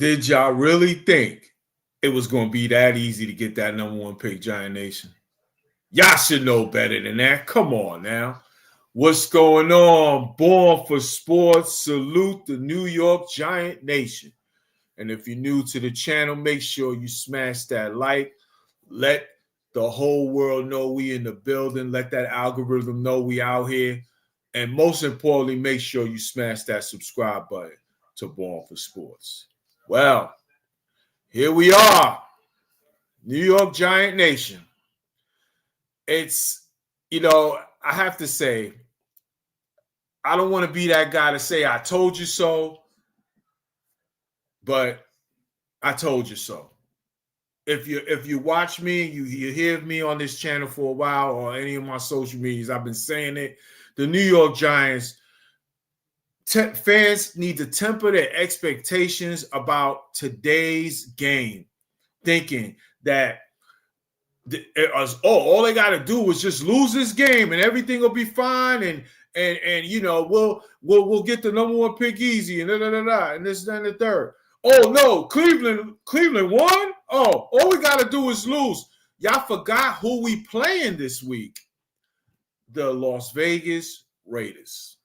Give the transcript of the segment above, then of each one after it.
Did y'all really think it was going to be that easy to get that number one pick, Giant Nation? Y'all should know better than that. Come on now. What's going on? Born for Sports. Salute the New York Giant Nation. And if you're new to the channel, make sure you smash that like. Let the whole world know we in the building. Let that algorithm know we out here. And most importantly, make sure you smash that subscribe button to Born for Sports. Well, here we are. New York Giant Nation. It's, I have to say, I don't want to be that guy to say I told you so, but I told you so. If you watch me, you hear me on this channel for a while or any of my social medias, I've been saying it. The New York Giants fans need to temper their expectations about today's game, thinking that all they got to do is just lose this game and everything will be fine, and we'll get the number one pick easy and and this and the third. Oh no, Cleveland won. Oh, all we got to do is lose. Y'all forgot who we playing this week. The Las Vegas Raiders.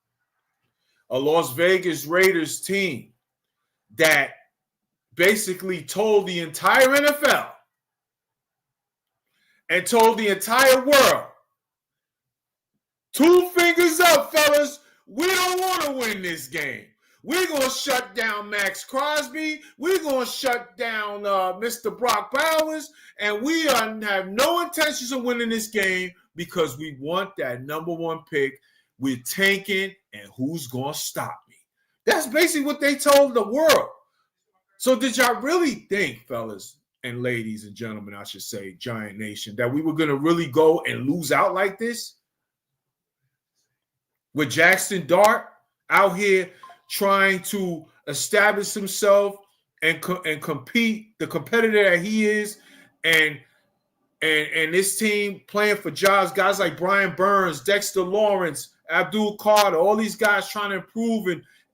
A Las Vegas Raiders team that basically told the entire NFL and told the entire world, 2 fingers up, fellas, we don't want to win this game. We're going to shut down Max Crosby. We're going to shut down Mr. Brock Bowers. And we have no intentions of winning this game because we want that number one pick. We're tanking, and who's going to stop me? That's basically what they told the world. So did y'all really think, fellas and ladies and gentlemen, I should say, Giant Nation, that we were going to really go and lose out like this? With Jackson Dart out here trying to establish himself and compete, the competitor that he is, and this team playing for jobs, guys like Brian Burns, Dexter Lawrence, Abdul Carter, all these guys trying to improve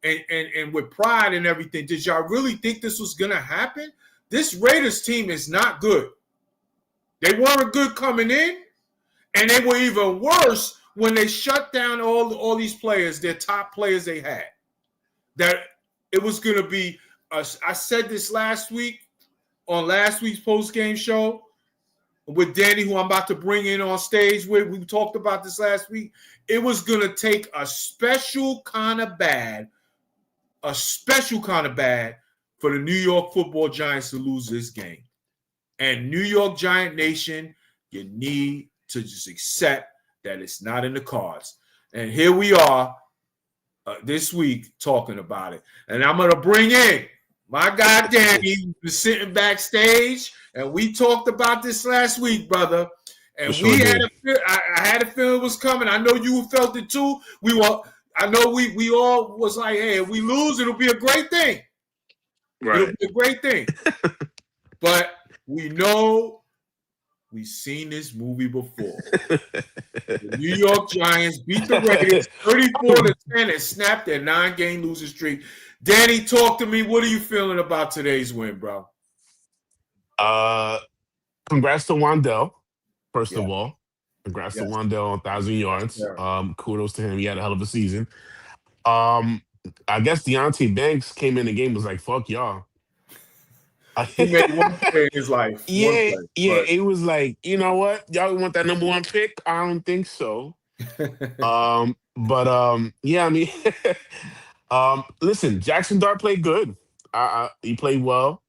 and with pride and everything. Did y'all really think this was going to happen? This Raiders team is not good. They weren't good coming in, and they were even worse when they shut down all these players, their top players they had. That it was going to be, I said this last week on last week's post-game show with Danny, who I'm about to bring in on stage with. We talked about this last week. It was going to take a special kind of bad for the New York Football Giants to lose this game. And New York Giant Nation, you need to just accept that it's not in the cards. And here we are this week talking about it. And I'm going to bring in my guy Danny, who's been sitting backstage, and we talked about this last week, brother. And I had a feeling it was coming. I know you felt it too. We all was like, hey, if we lose, it'll be a great thing. Right. It'll be a great thing. But we know we've seen this movie before. The New York Giants beat the Raiders 34-10 and snapped their 9-game losing streak. Danny, talk to me. What are you feeling about today's win, bro? Congrats to Wandell, first of all. Congrats to Wandell on 1,000 yards. Yeah. Kudos to him. He had a hell of a season. I guess Deontay Banks came in the game and was like, fuck y'all. He made one play in his life. It was like, you know what? Y'all want that number one pick? I don't think so. Yeah, I mean, listen, Jackson Dart played good. He played well.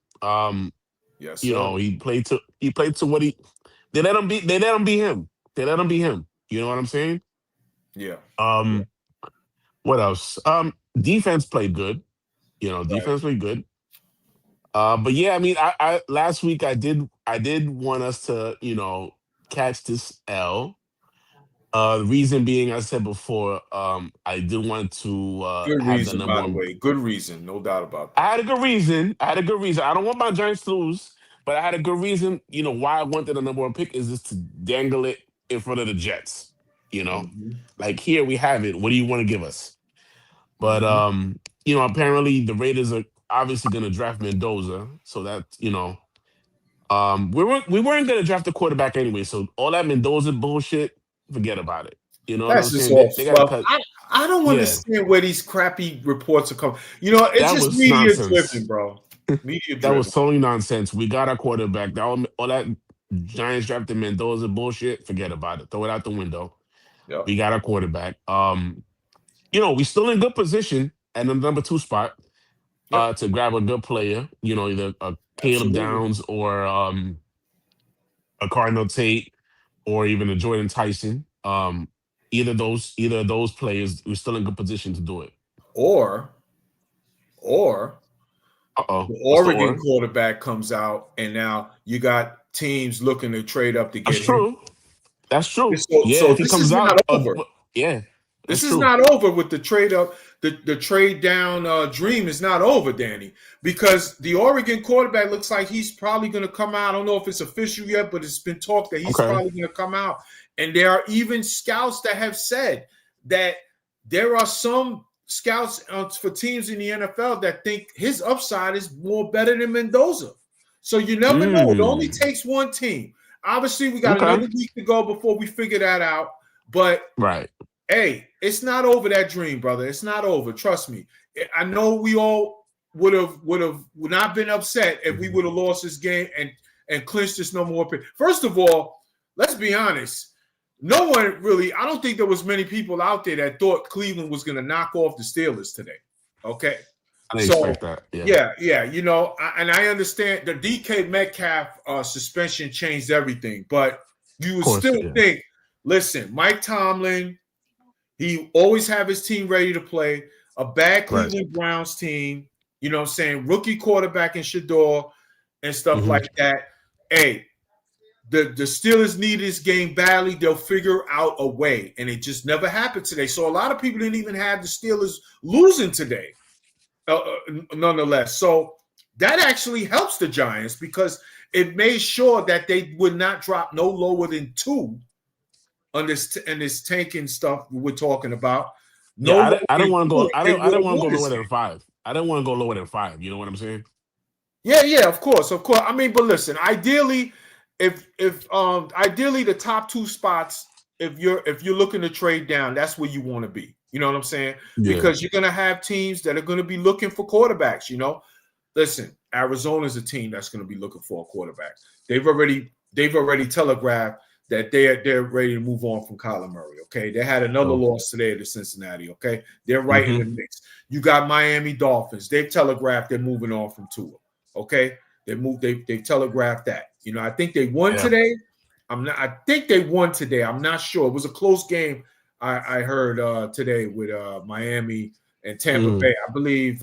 Yes, he played to what they let him be him. They let him be him. You know what I'm saying? Yeah. What else? Defense played good. Defense played good. But yeah, I mean, I last week I did want us to, catch this L. The reason being, I said before, I did want to good have reason, the number by the way. Good reason, no doubt about that. I had a good reason. I don't want my Giants to lose, but I had a good reason. Why I wanted the number one pick is just to dangle it in front of the Jets. Like, here we have it. What do you want to give us? But apparently the Raiders are obviously going to draft Mendoza, so that we weren't going to draft a quarterback anyway. So all that Mendoza bullshit, forget about it. You know what I'm That's just saying? all They got to fluff. cut. I don't Yeah, understand where these crappy reports are coming. It's that just was media driven, nonsense. bro. Media That driven. was totally nonsense. We got our quarterback. All that Giants drafted Mendoza bullshit, forget about it. Throw it out the window. Yep. We got our quarterback. We still in good position at the number 2 spot Yep. to grab a good player. Either a Caleb Absolutely. Downs or a Cardinal Tate or even a Jordan Tyson. Either of those players, we're still in good position to do it. Or Uh-oh. the What's the Oregon or? quarterback comes out, and now you got teams looking to trade up to That's get him. true. That's true. Yeah, So if he this comes is out, not over. yeah, that's This is true. not over with the trade up. The trade down dream is not over, Danny, because the Oregon quarterback looks like he's probably going to come out. I don't know if it's official yet, but it's been talked that he's Okay. probably going to come out. And there are even scouts that have said that there are some scouts for teams in the NFL that think his upside is more better than Mendoza. So you never know. It only Mm. takes one team. Obviously, we got Okay. another week to go before we figure that out. But Right. hey, it's not over, that dream, brother. It's not over. Trust me. I know we all would not been upset if we would have lost this game and clinched this number 1 pick. First of all, let's be honest. No one really. I don't think there was many people out there that thought Cleveland was going to knock off the Steelers today. Okay, I didn't so expect that. yeah. And I understand the DK Metcalf suspension changed everything, but you Of would course. still Yeah. think. Listen, Mike Tomlin. He always have his team ready to play. A bad Right. Cleveland Browns team, you know what I'm saying? Rookie quarterback in Shador and stuff Mm-hmm. like that. Hey, the Steelers need this game badly. They'll figure out a way. And it just never happened today. So a lot of people didn't even have the Steelers losing today, nonetheless. So that actually helps the Giants because it made sure that they would not drop no lower than 2 on this tanking stuff we're talking about. No Yeah, lower I don't than want to 2, go. and they I would don't have want to won go this lower game. than 5. I don't want to go lower than 5. You know what I'm saying? Yeah, of course. I mean, but listen, ideally, if ideally the top 2 spots, if you're looking to trade down, that's where you want to be. You know what I'm saying? Yeah. Because you're gonna have teams that are gonna be looking for quarterbacks. Listen, Arizona's a team that's gonna be looking for a quarterback. They've already telegraphed that they're ready to move on from Kyler Murray. Okay, they had another Oh. loss today to Cincinnati. Okay, they're right in the Mm-hmm. mix. You got Miami Dolphins. They've telegraphed they're moving on from Tua. Okay, they've telegraphed that. I think they won Yeah. today. I think they won today. I'm not sure. It was a close game. I heard today with Miami and Tampa Mm. Bay. I believe.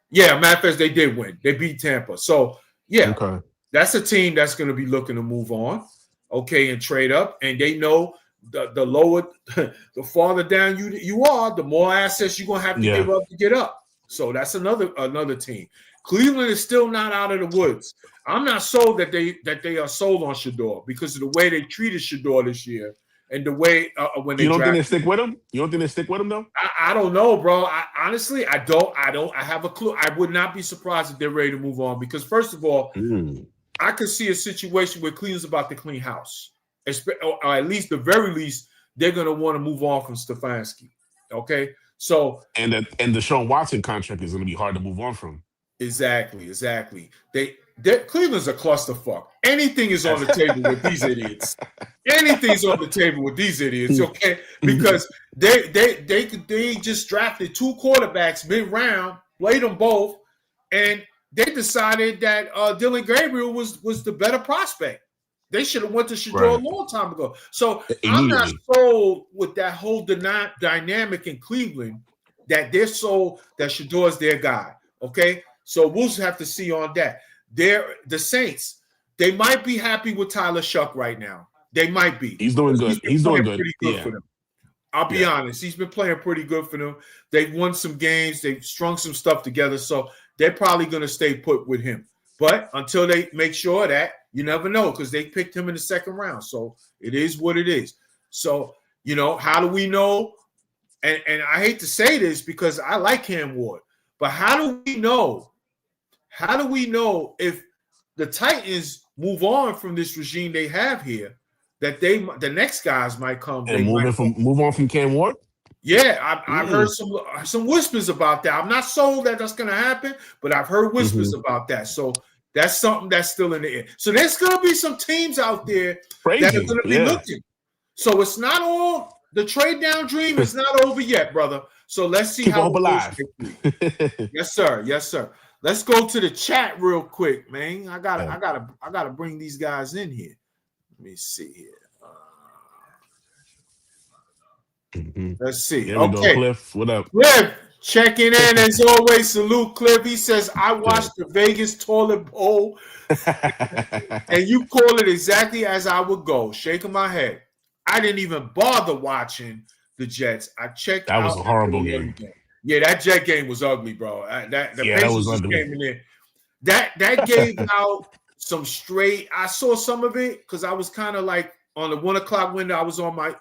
Yeah, matter of fact, they did win. They beat Tampa. So yeah, Okay. that's a team that's going to be looking to move on, okay, and trade up. And they know the lower, the farther down you are, the more assets you're going to have to Yeah. give up to get up. So that's another team. Cleveland is still not out of the woods. I'm not sold that they are sold on Shador because of the way they treated Shador this year and the way when they You don't think they drafted stick him. with him? You don't think they stick with him though? I don't know, bro. Honestly, I don't. I have a clue. I would not be surprised if they're ready to move on because, first of all, Mm. I could see a situation where Cleveland's about to clean house, or at least the very least, they're going to want to move on from Stefanski. Okay, so And the Deshaun Watson contract is going to be hard to move on from. exactly. Cleveland's a clusterfuck. Anything is on the table with these idiots. Anything's on the table with these idiots, okay? Because they just drafted 2 quarterbacks mid-round, played them both, and they decided that Dylan Gabriel was the better prospect. They should have went to Shador a Right. long time ago. So I'm not Immediately. sold with that whole dynamic in Cleveland that they're sold that Shador's their guy. Okay, so we'll have to see on that. The Saints, they might be happy with Tyler Shuck right now. They might be. He's doing good. He's been He's doing playing good. pretty good Yeah. for them. I'll be Yeah. honest. He's been playing pretty good for them. They've won some games. They've strung some stuff together. So they're probably going to stay put with him. But until they make sure that, you never know because they picked him in the second round. So it is what it is. So, how do we know? And I hate to say this because I like Cam Ward. But how do we know how do we know if the Titans move on from this regime they have here that the next guys might come? And They might. move on from Cam Ward. Yeah, I've heard Mm. some whispers about that. I'm not sold that that's going to happen, but I've heard whispers Mm-hmm. about that. So that's something that's still in the air. So there's going to be some teams out there that are Crazy, going to be yeah. looking. So it's not all the trade down dream is not over yet, brother. So let's see Keep how hope it goes alive. next week. Yes, sir. Yes, sir. Let's go to the chat real quick, man. I gotta bring these guys in here. Let me see here. Mm-hmm. Let's see. There we go, Okay. Cliff. What up? Cliff checking in as always. Salute, Cliff. He says, I watched the Vegas toilet bowl and you call it exactly as I would go. Shaking my head. I didn't even bother watching the Jets. I checked That was out a horrible game. Yeah, that Jet game was ugly, bro. The Pacers was just ugly. came in there. That gave out some straight. I saw some of it because I was kind of like on the 1 o'clock window. I was on my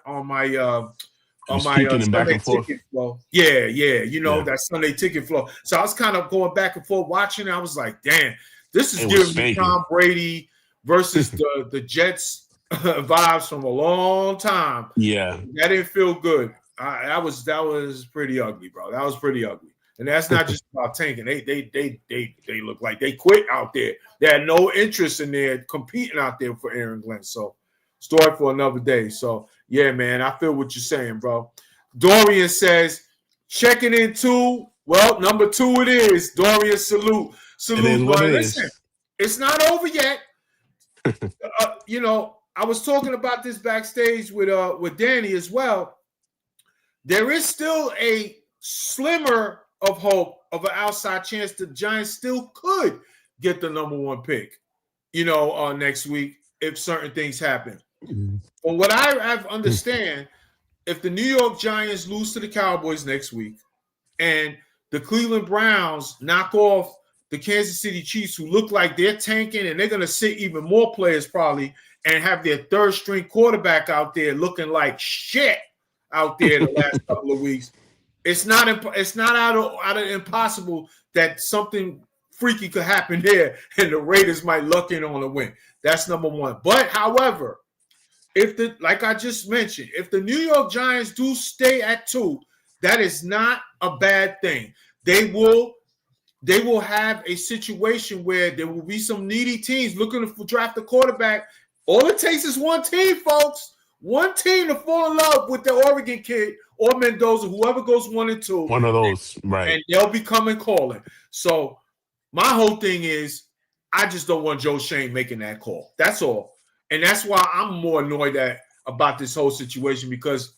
Sunday ticket flow. Yeah, you know, that Sunday ticket flow. So I was kind of going back and forth watching. I was like, damn, this is giving me Tom Brady versus the Jets vibes from a long time. Yeah, that didn't feel good. That was pretty ugly, bro. That was pretty ugly. And that's not just about tanking. They look like they quit out there. They had no interest in there competing out there for Aaron Glenn. So story for another day. So yeah, man, I feel what you're saying, bro. Dorian says, checking in too. Well, number 2 it is. Dorian, salute. It is what it Listen, is. it's not over yet. You know, I was talking about this backstage with Danny as well. There is still a slimmer of hope of an outside chance the Giants still could get the number 1 pick, you know, next week if certain things happen. From what I have understand, if the New York Giants lose to the Cowboys next week and the Cleveland Browns knock off the Kansas City Chiefs, who look like they're tanking and they're going to sit even more players probably and have their third string quarterback out there looking like shit out there the last couple of weeks, it's not out of impossible that something freaky could happen there and the Raiders might luck in on a win. That's number 1. But however, like I just mentioned, if the New York Giants do stay at 2, that is not a bad thing. They will have a situation where there will be some needy teams looking to draft a quarterback. All it takes is one team, folks. One team to fall in love with the Oregon kid or Mendoza, whoever goes 1 and 2. One of those, right. And they'll be coming calling. So my whole thing is I just don't want Joe Schoen making that call. That's all. And that's why I'm more annoyed about this whole situation, because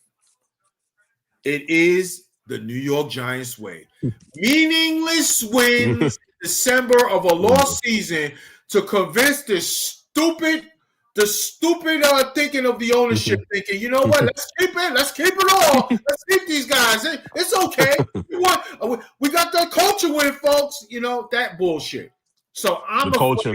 it is the New York Giants way. Meaningless wins December of a lost season to convince the stupid thinking of the ownership, thinking, you know what, let's keep it all. Let's keep these guys. It's okay. We got that culture win, folks. You know, that bullshit. So I'm the culture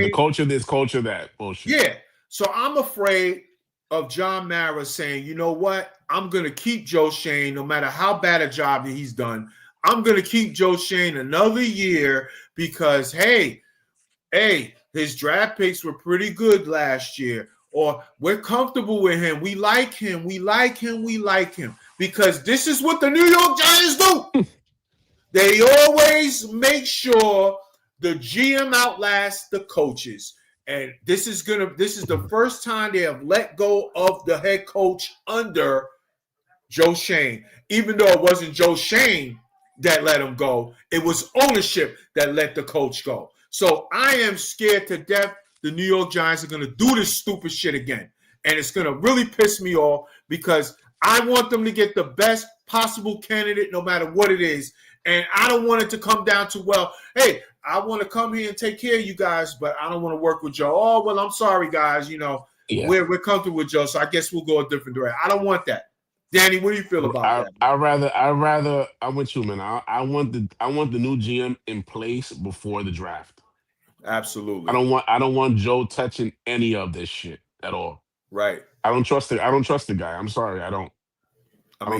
this, culture that bullshit. Yeah. So I'm afraid of John Mara saying, you know what, I'm going to keep Joe Schoen no matter how bad a job he's done. I'm going to keep Joe Schoen another year because, hey, his draft picks were pretty good last year. Or we're comfortable with him. We like him. Because this is what the New York Giants do. They always make sure the GM outlasts the coaches. And this is the first time they have let go of the head coach under Joe Schoen. Even though it wasn't Joe Schoen that let him go, it was ownership that let the coach go. So I am scared to death the New York Giants are going to do this stupid shit again. And it's going to really piss me off because I want them to get the best possible candidate no matter what it is. And I don't want it to come down to, well, hey, I want to come here and take care of you guys, but I don't want to work with Joe. Oh, well, I'm sorry, guys. You know, we're comfortable with Joe, so I guess we'll go a different direction. I don't want that. Danny, what do you feel about that? I'm with you, man. I want the new GM in place before the draft. Absolutely. I don't want Joe touching any of this shit at all. Right. I don't trust the guy. I'm sorry. I don't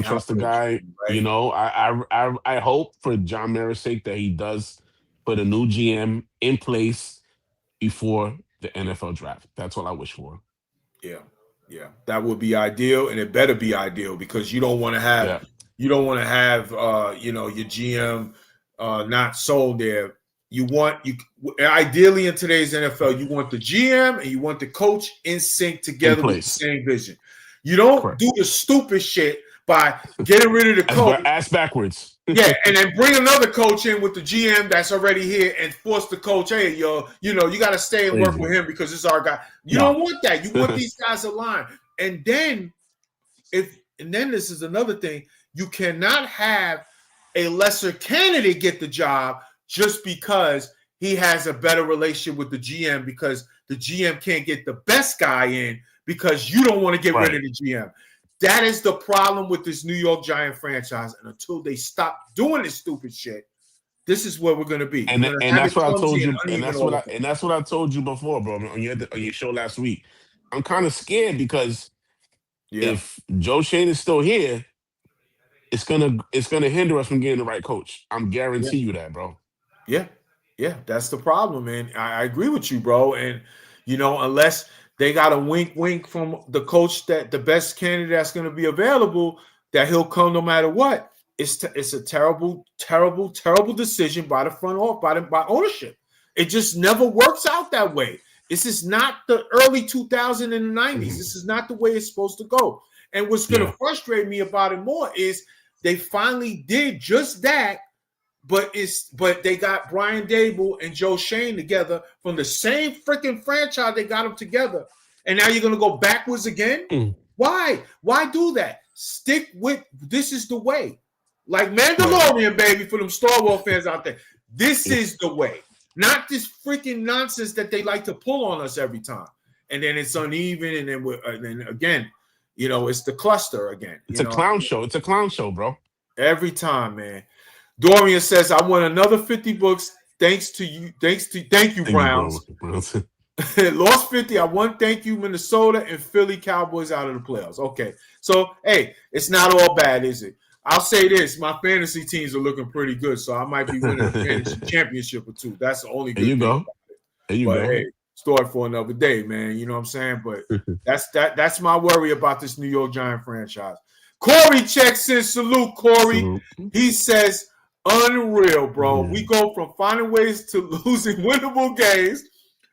trust the guy. Right? You know, I hope for John Mara's sake that he does put a new GM in place before the NFL draft. That's all I wish for. Yeah, yeah, that would be ideal, and it better be ideal because Yeah, you don't want to have your GM not sold there. You want you ideally in today's NFL, you want the GM and you want the coach in sync in together with the place. same vision. You don't Correct. do the stupid shit by getting rid of the As coach. ass backwards. Yeah, and then bring another coach in with the GM that's already here and force the coach, hey, you got to stay and work Crazy. with him because it's our guy. You No. don't want that. You want these guys aligned. And then this is another thing. You cannot have a lesser candidate get the job just because he has a better relationship with the GM because the GM can't get the best guy in because you don't want to get rid of Right. the GM. That is the problem with this New York Giant franchise. And until they stop doing this stupid shit, this is where we're going to be. We're And going to and have that's it what I clumsy told and you, uneven all the time. that's what I told you before, bro. On your show last week. I'm kind of scared because Yeah. if Joe Shane is still here, it's gonna hinder us from getting the right coach. I'm Yeah. guarantee you that, bro. Yeah, yeah, that's the problem, man. I agree with you, bro. And unless they got a wink, wink from the coach that the best candidate that's going to be available, that he'll come no matter what. It's a terrible, terrible, terrible decision by the front office, by ownership. It just never works out that way. This is not the early 2000s and 90s. This is not the way it's supposed to go. And what's going to Yeah. frustrate me about it more is they finally did just that, but they got Brian Dable and Joe Shane together from the same freaking franchise. They got them together, and now you're gonna go backwards again. Mm. Why? Why do that? Stick with this is the way. Like Right. Mandalorian, baby, for them Star Wars fans out there. This is the way, not this freaking nonsense that they like to pull on us every time. And then it's uneven, and then again, it's the cluster again. It's a clown show. It's a clown show, bro. Every time, man. Dorian says, I won another 50 books. Thank you, Thank you, Browns. bro. Lost 50. I won, thank you, Minnesota and Philly Cowboys out of the playoffs. Okay. So, hey, it's not all bad, is it? I'll say this. My fantasy teams are looking pretty good, so I might be winning a fantasy championship or two. That's the only There good you thing go. about it. There you But go. hey, story for another day, man. You know what I'm saying? But that's my worry about this New York Giant franchise. Corey checks in. Salute, Corey. So, He says, unreal, bro. yeah. We go from finding ways to losing winnable games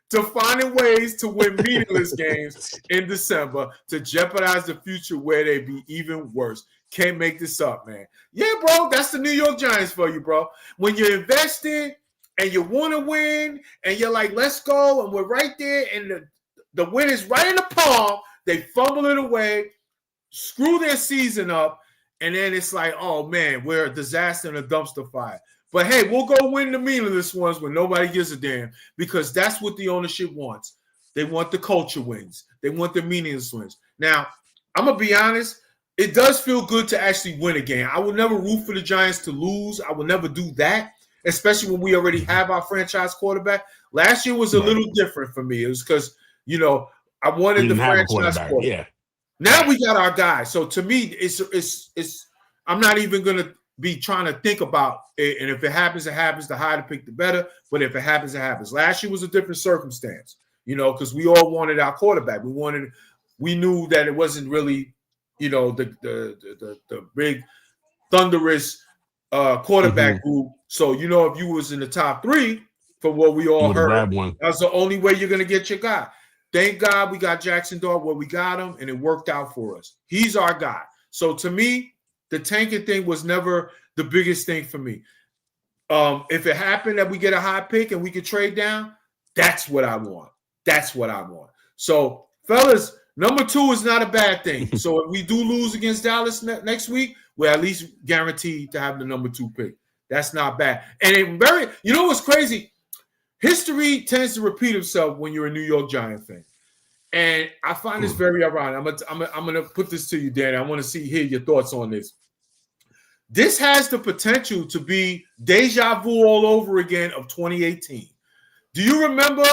to finding ways to win meaningless games in December to jeopardize the future where they be even worse. Can't make this up, man. Yeah, bro, that's the New York Giants for you, bro. When you're invested and you want to win and you're like, let's go, and we're right there, and the win is right in the palm, they fumble it away, screw their season up, and then it's like, oh man, we're a disaster and a dumpster fire. But hey, we'll go win the meaningless ones when nobody gives a damn because that's what the ownership wants. They want the culture wins. They want the meaningless wins. Now, I'm going to be honest. It does feel good to actually win a game. I would never root for the Giants to lose. I would never do that, especially when we already have our franchise quarterback. Last year was a little different for me. It was because, I wanted We the didn't have a franchise quarterback. quarterback. Yeah. Now we got our guy. So to me, it's I'm not even gonna be trying to think about it. And if it happens, it happens. The higher to pick, the better. But if it happens, it happens. Last year was a different circumstance, because we all wanted our quarterback. We knew that it wasn't really, the big thunderous quarterback group. So if you was in the top three from what we all heard, one. that's the only way you're gonna get your guy. Thank God we got Jackson Dart where we got him, and it worked out for us. He's our guy. So to me, the tanking thing was never the biggest thing for me. If it happened that we get a high pick and we could trade down, that's what I want. That's what I want. So, fellas, number 2 is not a bad thing. So if we do lose against Dallas next week, we're at least guaranteed to have the number 2 pick. That's not bad. And what's crazy? History tends to repeat itself when you're a New York Giant fan. And I find this very ironic. I'm gonna put this to you, Danny. I want to hear your thoughts on this. This has the potential to be deja vu all over again of 2018. Do you remember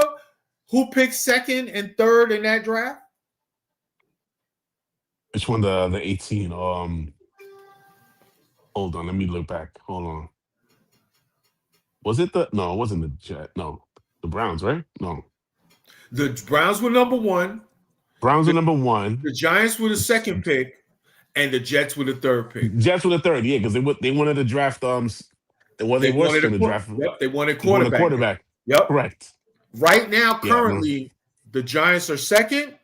who picked second and third in that draft? Which one? The 18. Hold on. Let me look back. Hold on. Was it the? No, it wasn't the Jet. No, the Browns, right? No, The Browns were number one. Browns were The, number one. the Giants were the second pick, and the Jets were the third pick. Jets were the third. Yeah, because they wanted to draft. Well, they was going to draft. Yep, they wanted They wanted a quarterback. quarterback. Yep. Correct. Right now, Yeah, currently, the Giants are second.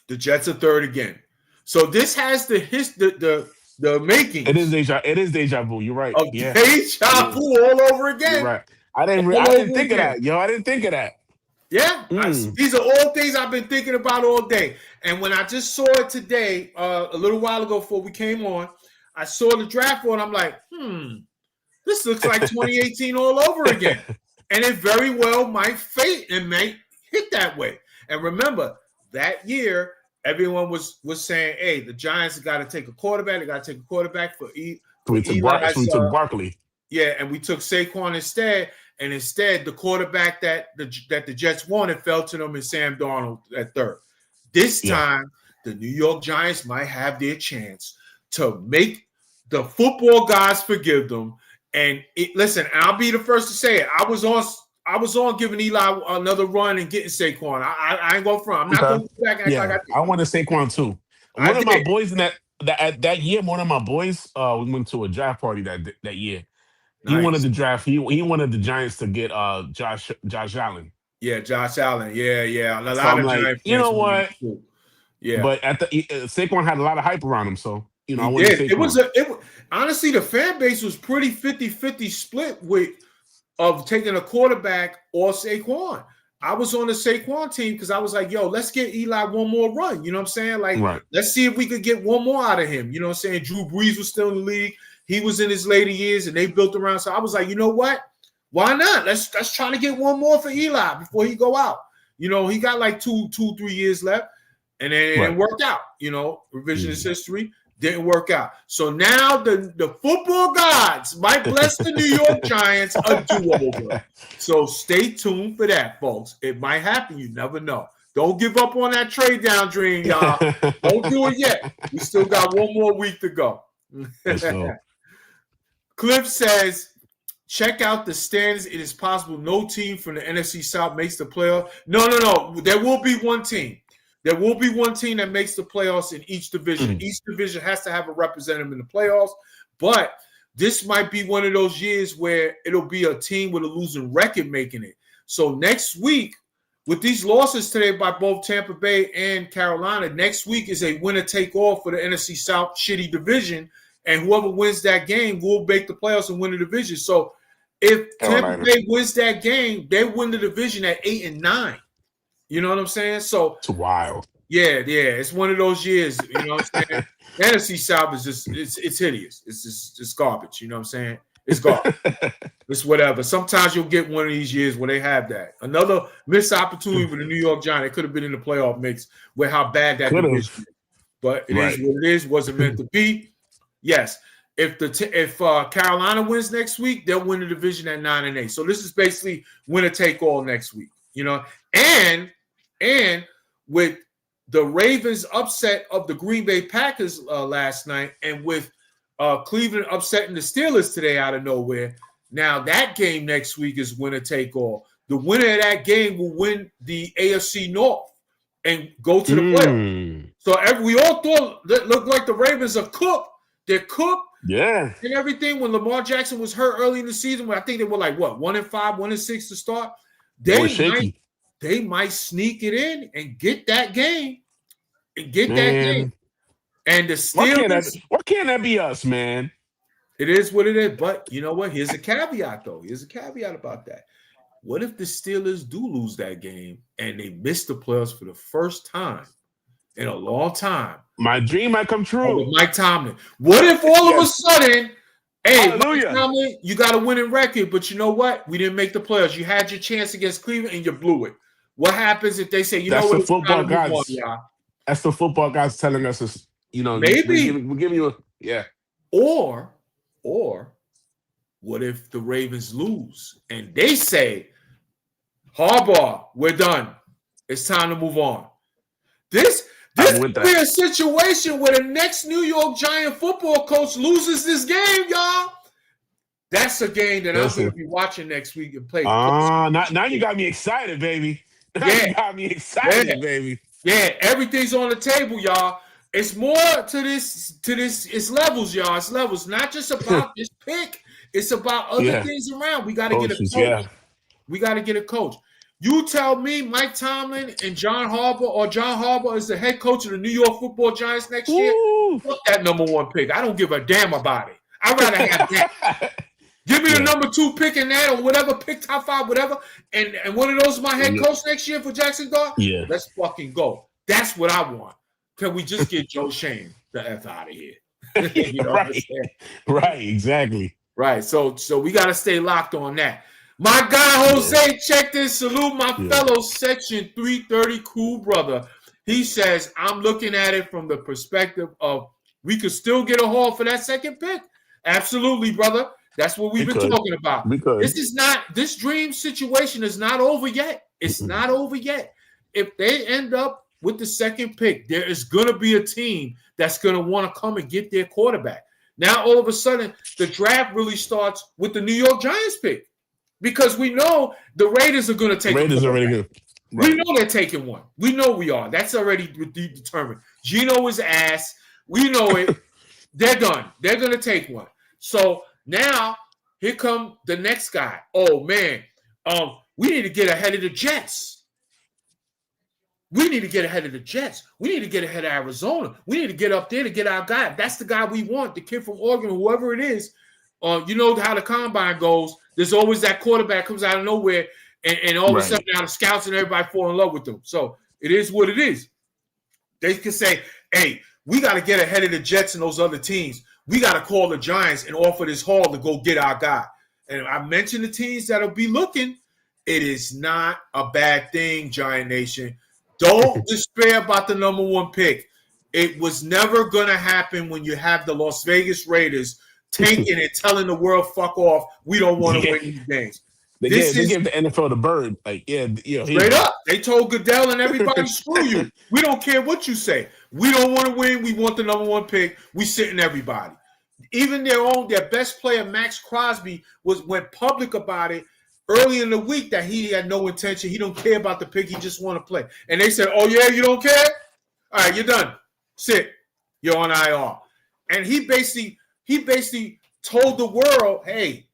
The Jets are third again. So this has the makings. It is deja vu. You're right. Of Yeah. deja vu all over again. You're right. I didn't think of that. Yo, I didn't think of that. Yeah. These are all things I've been thinking about all day. And when I just saw it today, a little while ago before we came on, I saw the draft board. I'm like, this looks like 2018 all over again. And it very well might hit that way. And remember, that year, everyone was saying, hey, the Giants got to take a quarterback. They got to take a quarterback for Eli. We took Barkley. Yeah, and we took Saquon instead. And instead, the quarterback that the Jets wanted fell to them and Sam Darnold at third. This time, the New York Giants might have their chance to make the football gods forgive them. And listen, I'll be the first to say it. I was on giving Eli another run and getting Saquon. I ain't going front. I'm not going back. I wanted Saquon too. One of my boys in that year, one of my boys, we went to a draft party that year. He wanted to draft. He wanted the Giants to get Josh Allen. Yeah, Josh Allen. Yeah. A lot of like, Giants. You know what? Yeah. But Saquon had a lot of hype around him, so I wanted Saquon. Honestly, the fan base was pretty 50-50 split of taking a quarterback or Saquon. I was on the Saquon team because I was like, yo, let's get Eli one more run. You know what I'm saying? Like, Let's see if we could get one more out of him. You know what I'm saying? Drew Brees was still in the league. He was in his later years, and they built around. So I was like, you know what? Why not? Let's try to get one more for Eli before he go out. You know, he got like 3 years left, and then it didn't work out. You know, revisionist history didn't work out. So now the football gods might bless the New York Giants a do-over. So stay tuned for that, folks. It might happen. You never know. Don't give up on that trade down dream, y'all. Don't do it yet. We still got one more week to go. Cliff says, check out the standings. It is possible no team from the NFC South makes the playoff. No. There will be one team. There will be one team that makes the playoffs in each division. Each division has to have a representative in the playoffs. But this might be one of those years where it'll be a team with a losing record making it. So next week, with these losses today by both Tampa Bay and Carolina, next week is a winner-take-all for the NFC South shitty division. And whoever wins that game will make the playoffs and win the division. So if Tampa Bay wins that game, they win the division at 8-9. You know what I'm saying? So it's wild. Yeah. It's one of those years. You know what I'm saying? The NFC South is just it's hideous. It's garbage. You know what I'm saying? It's garbage. It's whatever. Sometimes you'll get one of these years where they have that. Another missed opportunity for the New York Giants. It could have been in the playoff mix with how bad that division is. But it is what it is. Wasn't meant to be. Yes. If Carolina wins next week, they'll win the division at 9-8. So this is basically winner take all next week. You know, and with the Ravens upset of the Green Bay Packers last night, and with Cleveland upsetting the Steelers today out of nowhere, now that game next week is winner take all. The winner of that game will win the AFC North and go to the playoffs. So we all thought that looked like the Ravens are cooked. They're cooked. Yeah. And everything. When Lamar Jackson was hurt early in the season, when I think they were like, 1-5, 1-6 to start. They might sneak it in and get that game. And the Steelers. Why can't that be us, man? It is what it is. But you know what? Here's a caveat, though. Here's a caveat about that. What if the Steelers do lose that game and they miss the playoffs for the first time in a long time? My dream might come true. With Mike Tomlin. What if all of a sudden, hey, hallelujah, Mike Tomlin, you got a winning record, but you know what? We didn't make the playoffs. You had your chance against Cleveland and you blew it. What happens if they say, that's know what? The football gods. That's the football guys telling us, maybe we're giving you Or what if the Ravens lose and they say, Harbaugh, we're done. It's time to move on. This could be a situation where the next New York Giant football coach loses this game, y'all. That's a game that I'm going Listen. to be watching next week and play. Now you got me excited, baby. Now Yeah, you got me yeah, excited, baby. yeah. Everything's on the table, y'all. It's more to this. It's levels, y'all. It's levels. Not just about this pick. It's about other Yeah. things around. We got to get a Coaches, coach. yeah. We got to get a coach. You tell me Mike Tomlin and John Harbaugh is the head coach of the New York Football Giants next year. Ooh. Fuck that number 1 pick. I don't give a damn about it. I'd rather have that. Give me the number 2 pick in that or whatever, pick top 5, whatever. And one of those is my head coach next year for Jackson Dart. Yeah. Let's fucking go. That's what I want. Can we just get Joe Shane the F out of here? You know what I'm saying? Right, exactly. Right. So we got to stay locked on that. My guy Jose, check this. Salute my fellow Section 330 cool brother. He says, I'm looking at it from the perspective of we could still get a haul for that second pick. Absolutely, brother. That's what we've been talking about. This dream situation is not over yet. It's not over yet. If they end up with the second pick, there is going to be a team that's going to want to come and get their quarterback. Now, all of a sudden, the draft really starts with the New York Giants pick because we know the Raiders are going to take Raiders are already good. Right. We know they're taking one. We know we are. That's already determined. Geno is ass. We know it. They're done. They're going to take one. So now here come the next guy. Oh man, we need to get ahead of the Jets. We need to get ahead of the Jets. We need to get ahead of Arizona. We need to get up there to get our guy. That's the guy we want, the kid from Oregon, whoever it is. You know how the combine goes. There's always that quarterback comes out of nowhere, and all of a sudden now the scouts and everybody fall in love with them. So it is what it is. They can say, hey, we got to get ahead of the Jets and those other teams. We got to call the Giants and offer this haul to go get our guy. And I mentioned the teams that'll be looking. It is not a bad thing, Giant Nation. Don't despair about the number 1 pick. It was never going to happen when you have the Las Vegas Raiders taking and telling the world, fuck off. We don't want to win these games. They give the NFL the bird. Straight up. They told Goodell and everybody, screw you. We don't care what you say. We don't want to win. We want the number 1 pick. We sitting everybody. Even their best player, Max Crosby, went public about it early in the week that he had no intention. He don't care about the pick. He just want to play. And they said, oh, yeah, you don't care? All right, you're done. Sit. You're on IR. And he basically told the world, hey,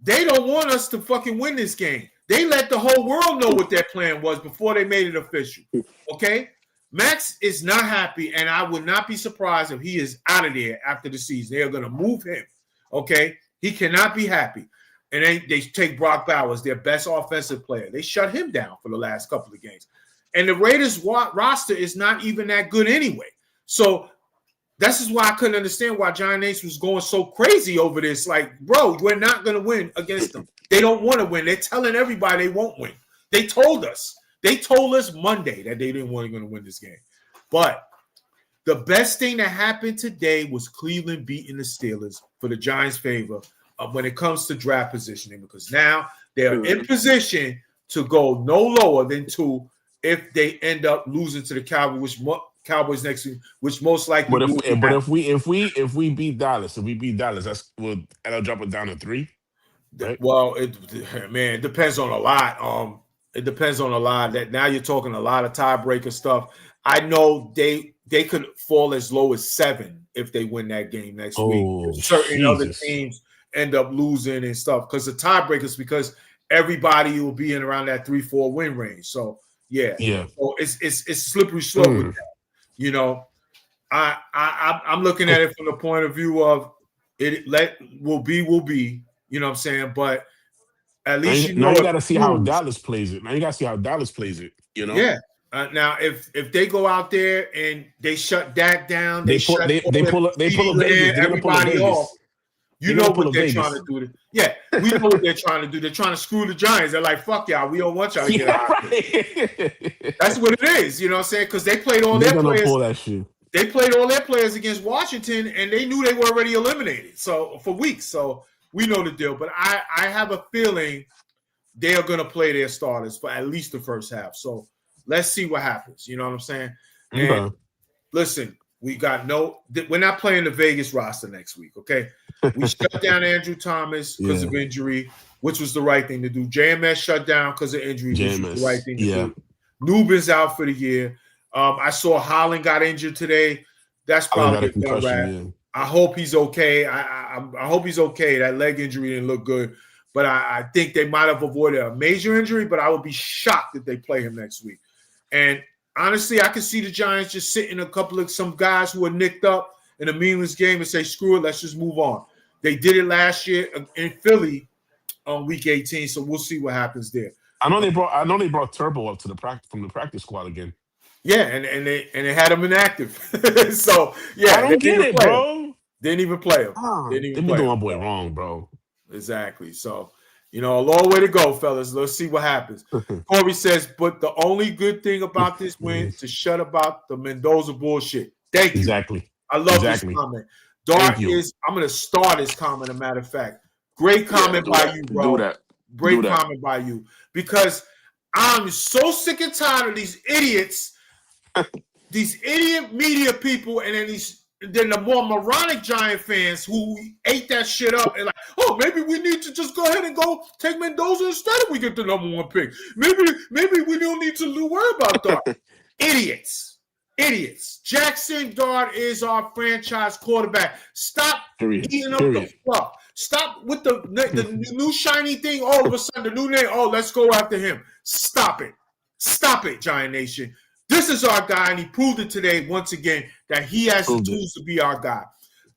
they don't want us to fucking win this game. They let the whole world know what their plan was before they made it official. Okay? Max is not happy, and I would not be surprised if he is out of there after the season. They are going to move him. Okay? He cannot be happy. And they take Brock Bowers, their best offensive player. They shut him down for the last couple of games. And the Raiders roster is not even that good anyway. So this is why I couldn't understand why John Nation was going so crazy over this. Like, bro, we're not going to win against them. They don't want to win. They're telling everybody they won't win. They told us. They told us Monday that they didn't want to win this game. But the best thing that happened today was Cleveland beating the Steelers for the Giants' favor when it comes to draft positioning, because now they're in position to go no lower than 2 if they end up losing to the Cowboys next week, which most likely. But if we beat Dallas, that'll drop it down to 3. Right? Well, it depends on a lot. It depends on a lot. That now you're talking a lot of tiebreaker stuff. I know they could fall as low as 7 if they win that game next week. Certain other teams end up losing and stuff because the tiebreakers, because everybody will be in around that 3-4 win range. So yeah. So it's slippery slope with that. You know, I'm looking at it from the point of view of it. Will be. You know what I'm saying? But at least you got to see how Dallas plays it. Now you got to see how Dallas plays it. You know? Yeah. Now, if they go out there and they shut Dak down, they pull a Vegas, everybody off. You know what they're trying to do. Yeah, we know what they're trying to do. They're trying to screw the Giants. They're like, fuck y'all. We don't want y'all to get out of here. That's what it is. You know what I'm saying? Because they played all their players. Pull that shit. They played all their players against Washington, and they knew they were already eliminated. So for weeks. So we know the deal. But I have a feeling they are going to play their starters for at least the first half. So let's see what happens. You know what I'm saying? And listen, We're not playing the Vegas roster next week, okay? We shut down Andrew Thomas because of injury, which was the right thing to do. JMS shut down because of injury, which was the right thing to do. Nubin's out for the year. I saw Holland got injured today. That's probably a concussion. Yeah. I hope he's okay. I hope he's okay. That leg injury didn't look good, but I think they might have avoided a major injury. But I would be shocked if they play him next week. And honestly, I can see the Giants just sitting some guys who are nicked up in a meaningless game and say, screw it, let's just move on. They did it last year in Philly on week 18, so we'll see what happens there. I know they brought Turbo up to from the practice squad again. Yeah, and they had him inactive. So yeah, I don't get it, bro. Didn't even play him. They be doing my boy wrong, bro. Exactly. So, a long way to go, fellas. Let's see what happens. Corey says, but the only good thing about this win is to shut about the Mendoza bullshit. Thank you. Exactly. I love this comment. I'm going to start his comment, a matter of fact. Great comment by you, bro. Do that. Great comment by you. Because I'm so sick and tired of these idiots, these idiot media people, and then the more moronic Giant fans who ate that shit up and like, oh, maybe we need to just go ahead and go take Mendoza instead if we get the number 1 pick. Maybe we don't need to worry about that. Idiots. Jackson Dart is our franchise quarterback. Stop eating up the fluff. Stop with the new shiny thing. All of a sudden, the new name. Oh, let's go after him. Stop it, Giant Nation. This is our guy, and he proved it today once again that he has the tools to be our guy.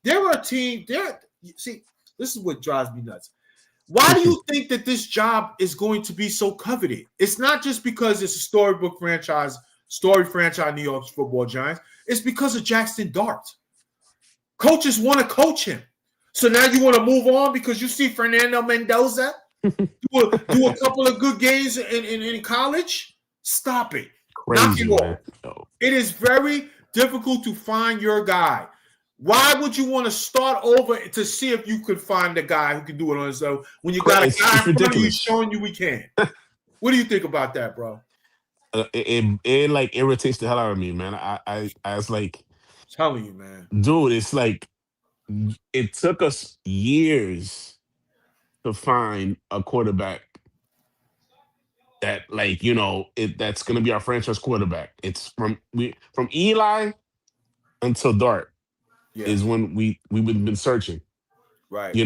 There are teams. See, this is what drives me nuts. Why do you think that this job is going to be so coveted? It's not just because it's a story franchise, New York Football Giants. It's because of Jackson Dart. Coaches want to coach him. So now you want to move on because you see Fernando Mendoza do a couple of good games in college? Stop it. Knock it off. It is very difficult to find your guy. Why would you want to start over to see if you could find a guy who can do it on his own when you got a guy in front of you showing you we can? What do you think about that, bro? It like irritates the hell out of me, man. I was like, telling you, man, dude, it's like it took us years to find a quarterback that, like, that's gonna be our franchise quarterback. It's from Eli until Dart is when we've been searching. Right.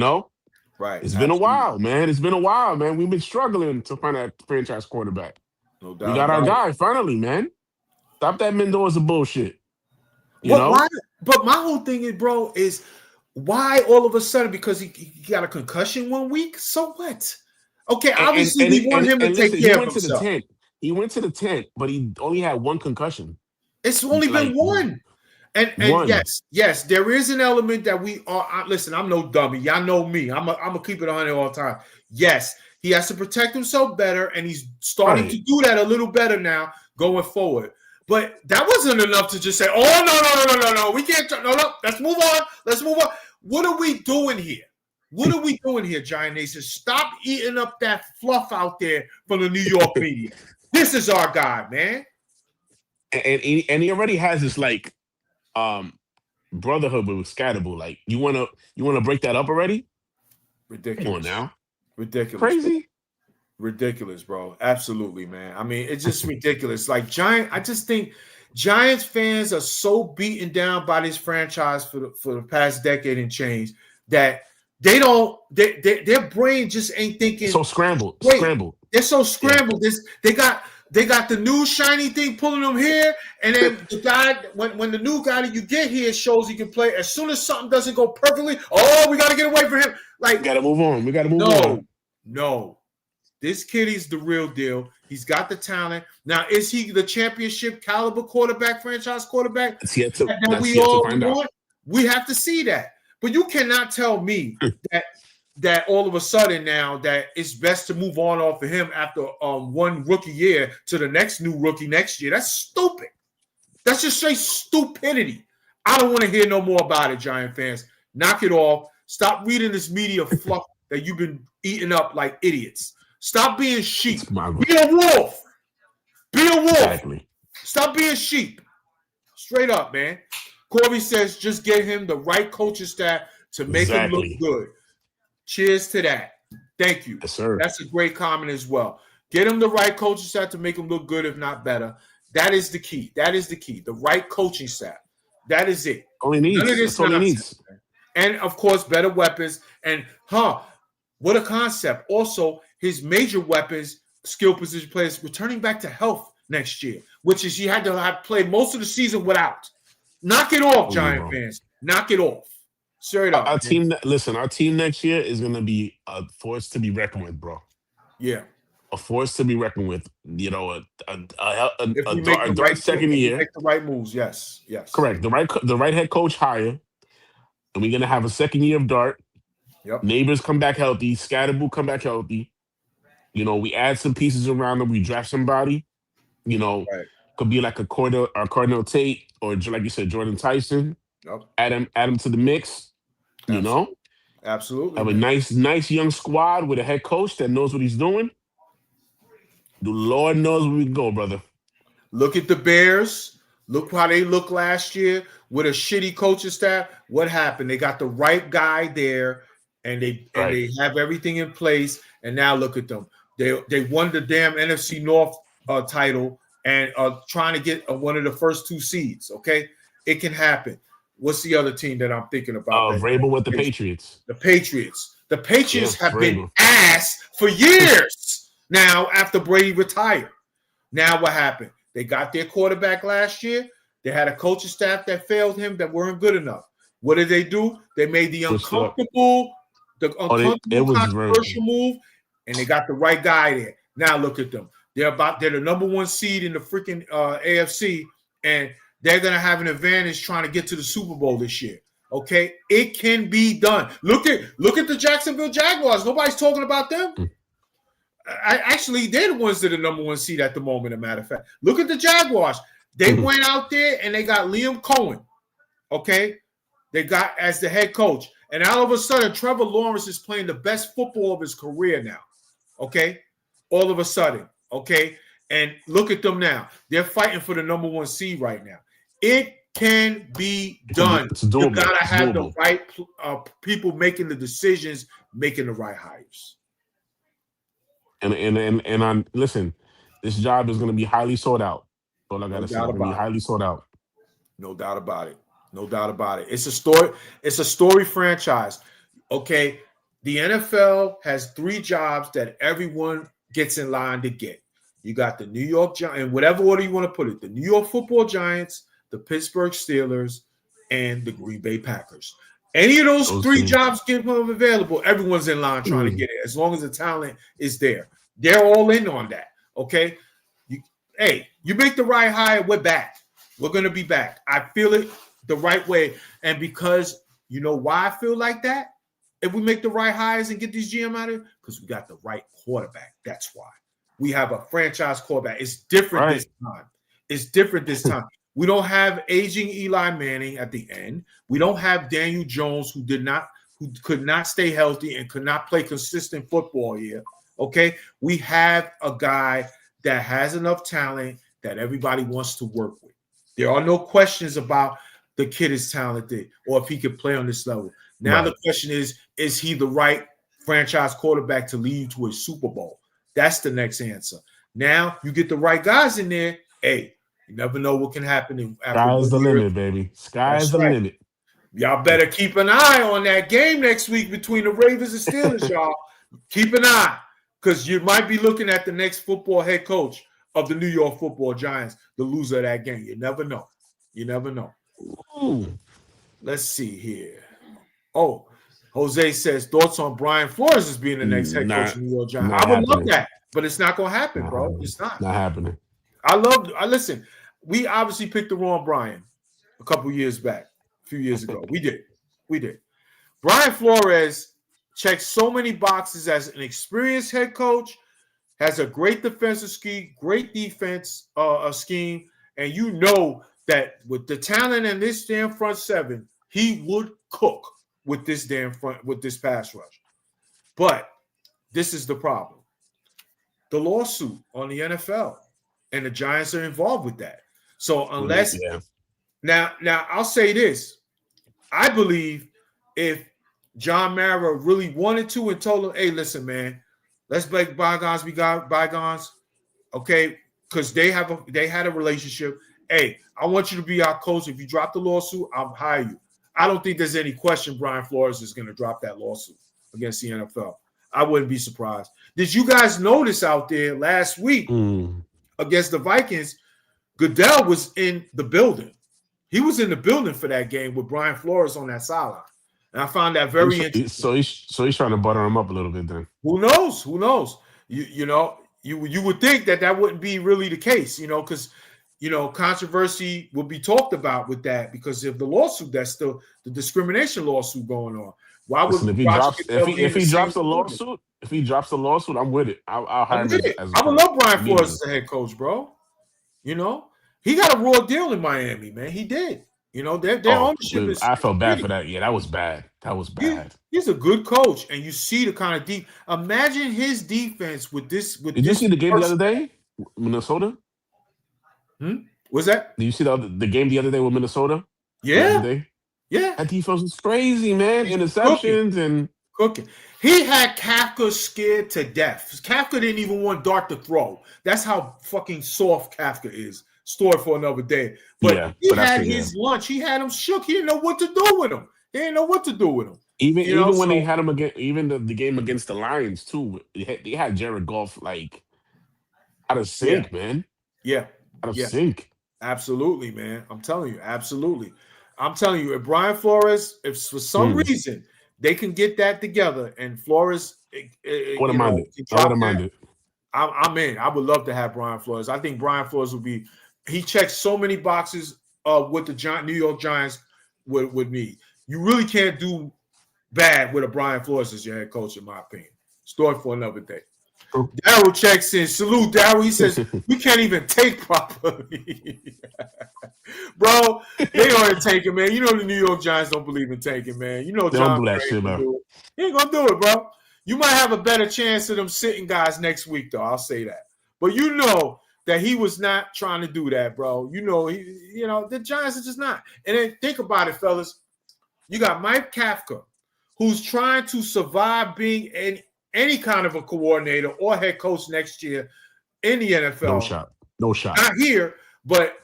Right. It's been a while, man. We've been struggling to find that franchise quarterback. No doubt. We got our guy finally, man. Stop that Mendoza bullshit. Why? But my whole thing is, bro, is why all of a sudden, because he got a concussion 1 week? So what? Okay, obviously we want him to take care of himself. He went to the tent, but he only had one concussion. It's only been one. And one. yes, there is an element that we are. Listen, I'm no dummy. Y'all know me. I'm gonna keep it 100 all the time. Yes, he has to protect himself better, and he's starting to do that a little better now going forward. But that wasn't enough to just say, "Oh no, we can't." No, let's move on. What are we doing here? Giant Nation? Stop eating up that fluff out there from the New York media. This is our guy, man. And he already has this like brotherhood with Scatterable. Like, you wanna break that up already? Ridiculous. Come on now. Ridiculous. Crazy. Ridiculous, bro. Absolutely, man. I mean, it's just ridiculous. Like, I just think Giants fans are so beaten down by this franchise for the past decade and change that their brain just ain't thinking. So scrambled. They're so scrambled. Yeah. They got the new shiny thing pulling them here, and then the guy, when the new guy that you get here shows he can play, as soon as something doesn't go perfectly, we got to get away from him. Like, gotta move on. We got to move on. No. This kid is the real deal. He's got the talent. Now, is he the championship caliber quarterback, franchise quarterback? That's yet to find out. We have to see that. But you cannot tell me that all of a sudden now that it's best to move on off of him after one rookie year to the next new rookie next year. That's stupid. That's just straight stupidity. I don't want to hear no more about it, Giant fans. Knock it off. Stop reading this media fluff that you've been eating up like idiots. Stop being sheep. Be a wolf. Be a wolf. Exactly. Stop being sheep. Straight up, man. Corey says just get him the right coaching staff to make him look Exactly. good. Cheers to that. Thank you. Yes, sir. That's a great comment as well. Get him the right coaching staff to make him look good, if not better. That is the key. That is the key. The right coaching staff. That is it. All he needs. None of this That's all he nonsense. needs. And of course, better weapons. And what a concept. Also, his major weapons, skill position players, returning back to health next year, which is he had to have played most of the season without. Knock it off, Giant fans. Knock it off. Straight up. Our team next year is going to be a force to be reckoned with, bro. Yeah. A force to be reckoned with. You know, a right second year. Make the right moves. Yes. Correct. The right head coach hire, and we're going to have a second year of Dart. Yep. Neighbors come back healthy. Scatterboo come back healthy. You know, we add some pieces around them. We draft somebody. You know, could be like a Cardinal Tate, or like you said, Jordan Tyson. Yep. Add him to the mix. You know, absolutely. Have a nice young squad with a head coach that knows what he's doing. The Lord knows where we can go, brother. Look at the Bears. Look how they looked last year with a shitty coaching staff. What happened? They got the right guy there, and they have everything in place. And now look at them. They won the damn NFC North title and are trying to get one of the first 2 seeds. Okay, it can happen. What's the other team that I'm thinking about? Vrabel with the Patriots. The Patriots have been ass for years now after Brady retired. Now what happened? They got their quarterback last year. They had a coaching staff that failed him, that weren't good enough. What did they do? They made the uncomfortable controversial move, and they got the right guy there. Now look at them. They're the number 1 seed in the freaking AFC, and they're going to have an advantage trying to get to the Super Bowl this year. Okay? It can be done. Look at the Jacksonville Jaguars. Nobody's talking about them. Actually, they're the ones that are the number 1 seed at the moment, as a matter of fact. Look at the Jaguars. They went out there and they got Liam Cohen. Okay? They got as the head coach. And all of a sudden, Trevor Lawrence is playing the best football of his career now. Okay? All of a sudden. Okay? And look at them now. They're fighting for the number 1 seed right now. It can be done. You got to have the right people making the decisions, making the right hires. And listen, this job is going to be highly sought out. All I got to say, it's going to be highly sought out. No doubt about it. No doubt about it. It's a story. It's a story franchise. Okay, the NFL has 3 jobs that everyone gets in line to get. You got the New York Giants, in whatever order you want to put it, the New York Football Giants, the Pittsburgh Steelers, and the Green Bay Packers. Any of those 3 jobs get available, everyone's in line trying to get it, as long as the talent is there. They're all in on that, okay? You make the right hire, we're back. We're going to be back. I feel it the right way. And because you know why I feel like that? If we make the right hires and get these GM out of here, because we got the right quarterback. That's why. We have a franchise quarterback. It's different this time. It's different this time. We don't have aging Eli Manning at the end. We don't have Daniel Jones, who could not stay healthy and could not play consistent football here. Okay, we have a guy that has enough talent that everybody wants to work with. There are no questions about the kid is talented or if he could play on this level. Now the question is he the right franchise quarterback to lead to a Super Bowl? That's the next answer. Now you get the right guys in there. Hey, you never know what can happen. Sky's the limit, baby. Sky's the limit. Y'all better keep an eye on that game next week between the Ravens and Steelers, y'all. Keep an eye, because you might be looking at the next football head coach of the New York Football Giants, the loser of that game. You never know. You never know. Ooh. Let's see here. Oh, Jose says thoughts on Brian Flores as being the next head coach of the New York Giants. I would love that, but it's not going to happen, bro. It's not. Not happening. Listen, we obviously picked the wrong Brian a couple years back, a few years ago. We did. Brian Flores checks so many boxes as an experienced head coach, has a great defensive scheme, great defense scheme, and you know that with the talent in this damn front seven, he would cook with this pass rush. But this is the problem. The lawsuit on the NFL, and the Giants are involved with that. So unless Now I'll say this. I believe if John Mara really wanted to and told him, hey, listen, man, let's make bygones be bygones, okay? Because they had a relationship. Hey, I want you to be our coach. If you drop the lawsuit, I'll hire you. I don't think there's any question Brian Flores is going to drop that lawsuit against the NFL. I wouldn't be surprised. Did you guys notice out there last week against the Vikings, Goodell was in the building. He was in the building for that game with Brian Flores on that sideline. And I found that very interesting. So he's trying to butter him up a little bit then. Who knows? Who knows? You would think that wouldn't be really the case, because controversy will be talked about with that because of the lawsuit that's still the discrimination lawsuit going on. Why would if he drops a lawsuit, I'm with it. I'll hire him as I would love Brian Flores as a head coach, bro. He got a raw deal in Miami, man. He did. Their ownership is. I felt bad for that. Yeah, that was bad. He's a good coach, and you see the kind of deep. Imagine his defense with this. Did you see the game the other day, Minnesota? What's that? Did you see the game the other day with Minnesota? Yeah. Yeah. That defense was crazy, man. Interceptions and cooking. He had Kafka scared to death. Kafka didn't even want Dart to throw. That's how fucking soft Kafka is. Story for another day. But he had his lunch. He had him shook. He didn't know what to do with him. Even when they had him again, even the game against the Lions too. They had Jared Goff like out of sync, man. Yeah. Out of sync. Absolutely, man. I'm telling you, absolutely. I'm telling you, if Brian Flores, if for some reason they can get that together and Flores, I'm in. I would love to have Brian Flores. I think Brian Flores will be. He checks so many boxes with the New York Giants would need. You really can't do bad with a Brian Flores as your head coach, in my opinion. Story for another day. Daryl checks in. Salute, Daryl. He says, we can't even take properly. Bro, they don't take it, man. The New York Giants don't believe in taking, man. They don't do that shit, man. He ain't going to do it, bro. You might have a better chance of them sitting guys next week, though. I'll say that. But that he was not trying to do that, bro. The Giants are just not. And then think about it, fellas. You got Mike Kafka, who's trying to survive being any kind of a coordinator or head coach next year in the NFL. No shot. Not here, but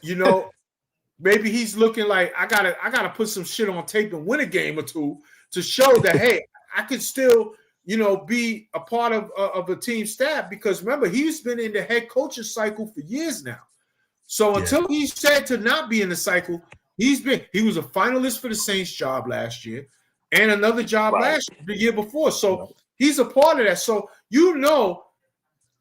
maybe he's looking like I gotta put some shit on tape and win a game or two to show that hey, I could still be a part of a team staff, because remember, he's been in the head coaching cycle for years now. So until he said to not be in the cycle, he was a finalist for the Saints job last year and another job the year before. So he's a part of that. So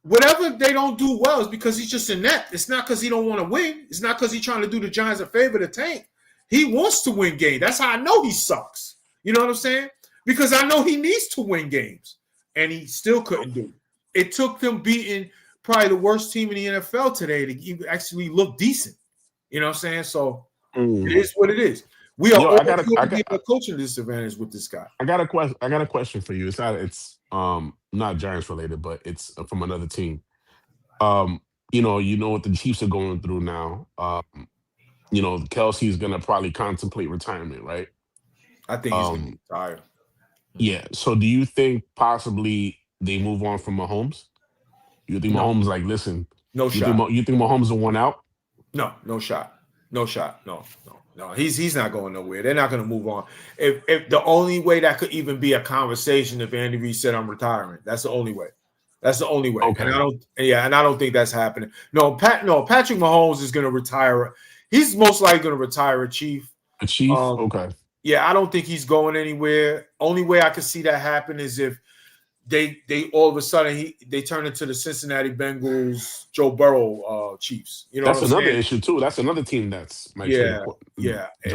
whatever they don't do well is because he's just inept. It's not because he don't want to win. It's not because he's trying to do the Giants a favor to tank. He wants to win games. That's how I know he sucks. You know what I'm saying? Because I know he needs to win games, and he still couldn't do it. It took them beating probably the worst team in the NFL today to actually look decent. You know what I'm saying? So it is what it is. We are at a coaching disadvantage with this guy. I got a question for you. It's not Giants related, but it's from another team. You know what the Chiefs are going through now. Kelsey's gonna probably contemplate retirement, right? I think he's gonna retire. Yeah. So do you think possibly they move on from Mahomes? You think Mahomes listen? No shot. You think Mahomes will one out? No shot. No shot. No. He's not going nowhere. They're not going to move on. If the only way that could even be a conversation if Andy Reid said I'm retiring, that's the only way. That's the only way. Okay. And I don't think that's happening. Patrick Mahomes is going to retire. He's most likely going to retire a Chief. A Chief? Okay. Yeah, I don't think he's going anywhere. Only way I could see that happen is if they all of a sudden they turn into the Cincinnati Bengals, Joe Burrow Chiefs. That's another issue too. That's another team Joe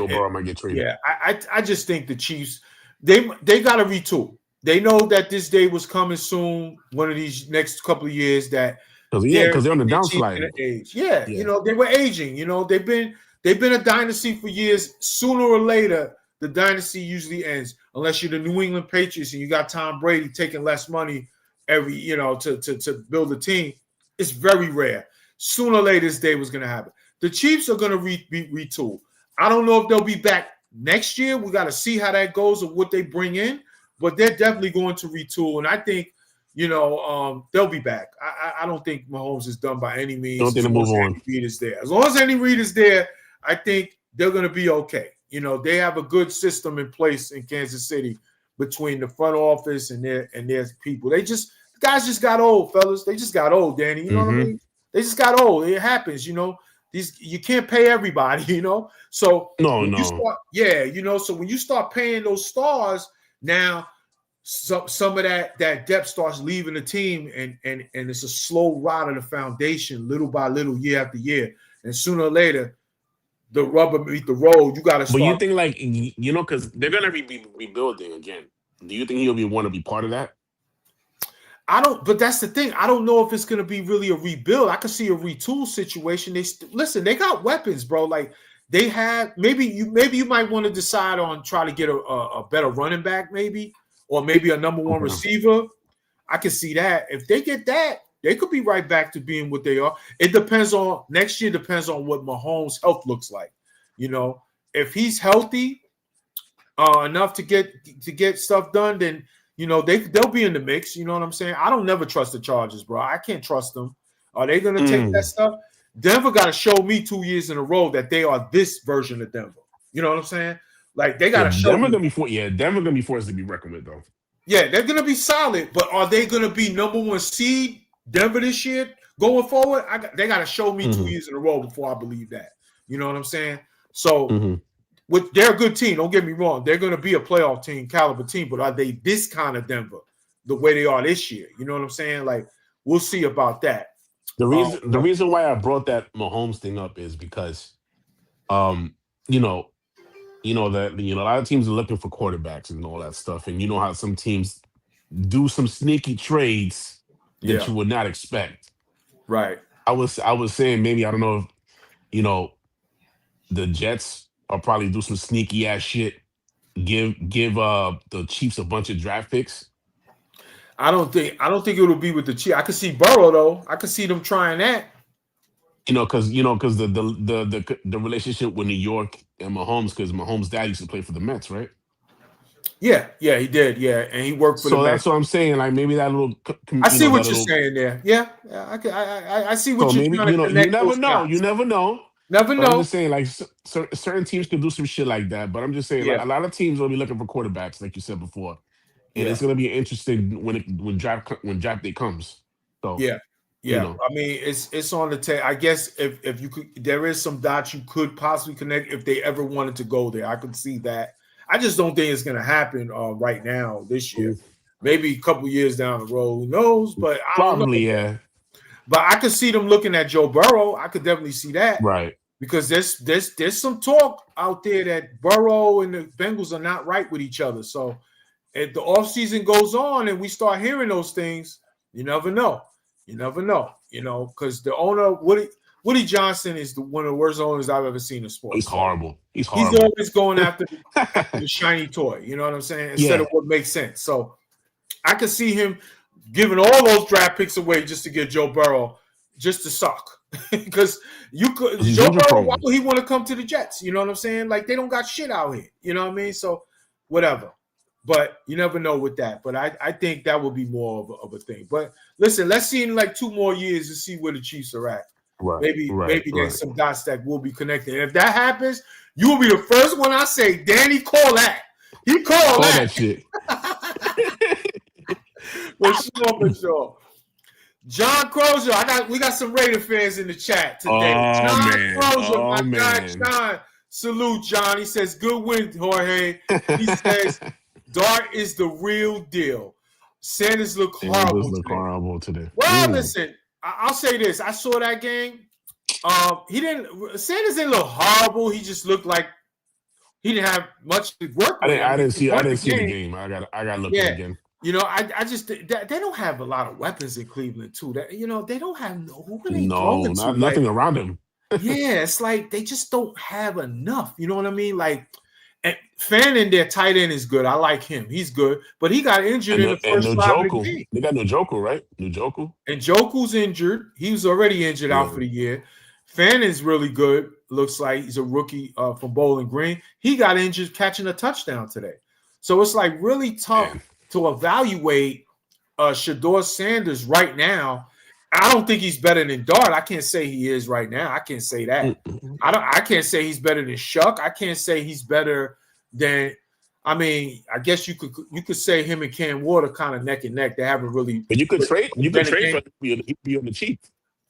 Burrow might get traded. Yeah, I just think the Chiefs they got to retool. They know that this day was coming soon. One of these next couple of years that because they're on the downslide. Yeah, they were aging. They've been a dynasty for years. Sooner or later, the dynasty usually ends, unless you're the New England Patriots and you got Tom Brady taking less money every, to build a team. It's very rare. Sooner or later, this day was going to happen. The Chiefs are going to retool. I don't know if they'll be back next year. We got to see how that goes and what they bring in, but they're definitely going to retool. And I think, they'll be back. I don't think Mahomes is done by any means Don't think as to long move as on. Andy Reid is there. As long as Andy Reid is there, I think they're going to be okay. They have a good system in place in Kansas City between the front office and their people. The guys just got old, fellas. They just got old, Danny. You know what I mean? They just got old. It happens, you can't pay everybody, So No, when you no. start, so when you start paying those stars, now some of that depth starts leaving the team, and it's a slow rot of the foundation, little by little, year after year, and sooner or later, the rubber meet the road. You got to But you start. think because they're gonna be rebuilding again. Do you think he'll want to be part of that? But that's the thing. I don't know if it's going to be really a rebuild. I could see a retool situation. They got weapons, bro. Like they have. Maybe you might want to decide on try to get a better running back, maybe, or maybe a number one receiver. I can see that. If they get that, they could be right back to being what they are. It depends on next year. Depends on what Mahomes' health looks like. If he's healthy enough to get stuff done, then. They'll be in the mix. You know what I'm saying? I don't never trust the Chargers, bro. I can't trust them. Are they going to take that stuff? Denver got to show me 2 years in a row that they are this version of Denver. You know what I'm saying? Like they got to show Denver me. Denver gonna be forced to be reckoned with, though. Yeah, they're going to be solid, but are they going to be number one seed Denver this year going forward? They got to show me 2 years in a row before I believe that. You know what I'm saying? So. They're a good team. Don't get me wrong. They're going to be a playoff team, caliber team. But are they this kind of Denver, the way they are this year? You know what I'm saying? Like we'll see about that. The reason why I brought that Mahomes thing up is because, that a lot of teams are looking for quarterbacks and all that stuff, and you know how some teams do some sneaky trades that you would not expect. Right. I was saying maybe I don't know if the Jets. I'll probably do some sneaky ass shit. Give the Chiefs a bunch of draft picks. I don't think it'll be with the Chiefs. I could see Burrow though. I could see them trying that. Because the relationship with New York and Mahomes, because Mahomes' dad used to play for the Mets, right? Yeah, he did. Yeah, and he worked for the Mets. So that's what I'm saying. Like maybe that little. I see what you're saying there. Yeah, I see what you're trying to connect. You never know. Never know. I'm just saying, like, certain teams could do some shit like that. But I'm just saying, like, a lot of teams will be looking for quarterbacks, like you said before, and it's going to be interesting when draft day comes. So yeah. I mean, it's on the table. I guess if you could, there is some dots you could possibly connect if they ever wanted to go there. I could see that. I just don't think it's going to happen right now this year. Maybe a couple years down the road, who knows? But I don't know. Yeah. But I could see them looking at Joe Burrow. I could definitely see that. Right. Because there's some talk out there that Burrow and the Bengals are not right with each other. So if the offseason goes on and we start hearing those things, you never know. Because the owner, Woody Johnson, is one of the worst owners I've ever seen in sports. He's horrible. He's always going after the shiny toy. You know what I'm saying? Instead of what makes sense. So I could see him giving all those draft picks away just to get Joe Burrow, just to suck. Because Joe Burrow, why would he want to come to the Jets? You know what I'm saying? Like they don't got shit out here. You know what I mean? So whatever. But you never know with that. But I think that would be more of a thing. But listen, let's see in like 2 more years to see where the Chiefs are at. Right, maybe there's some dots that will be connected. And if that happens, you will be the first one I say, Danny, call that. He call that shit. For sure. John Crozier, we got some Raider fans in the chat today. John Crozier, my guy John. Salute, John. He says, good win, Jorge. He says, Dart is the real deal. Sanders look horrible today. Well, listen, I'll say this. I saw that game. Sanders didn't look horrible. He just looked like he didn't have much to work with. I didn't see the game. I got to look at it again. I just they don't have a lot of weapons in Cleveland too. That they don't have who can they nothing around him. Yeah, it's like they just don't have enough. You know what I mean? Like, and Fannin, their tight end, is good. I like him. He's good, but he got injured in the first 5 of the game. They got Njoku, right? Njoku. And Njoku's injured. He was already injured out for the year. Fannin's really good. looks like he's a rookie from Bowling Green. He got injured catching a touchdown today. So it's like really tough to evaluate Shedeur Sanders right now. I don't think he's better than Dart. I can't say he is right now. I can't say that. I can't say he's better than Shuck. I can't say he's better than. I mean, I guess you could say him and Cam Ward are kind of neck and neck. They haven't really. But you could trade. You could trade for he'd be on the cheap.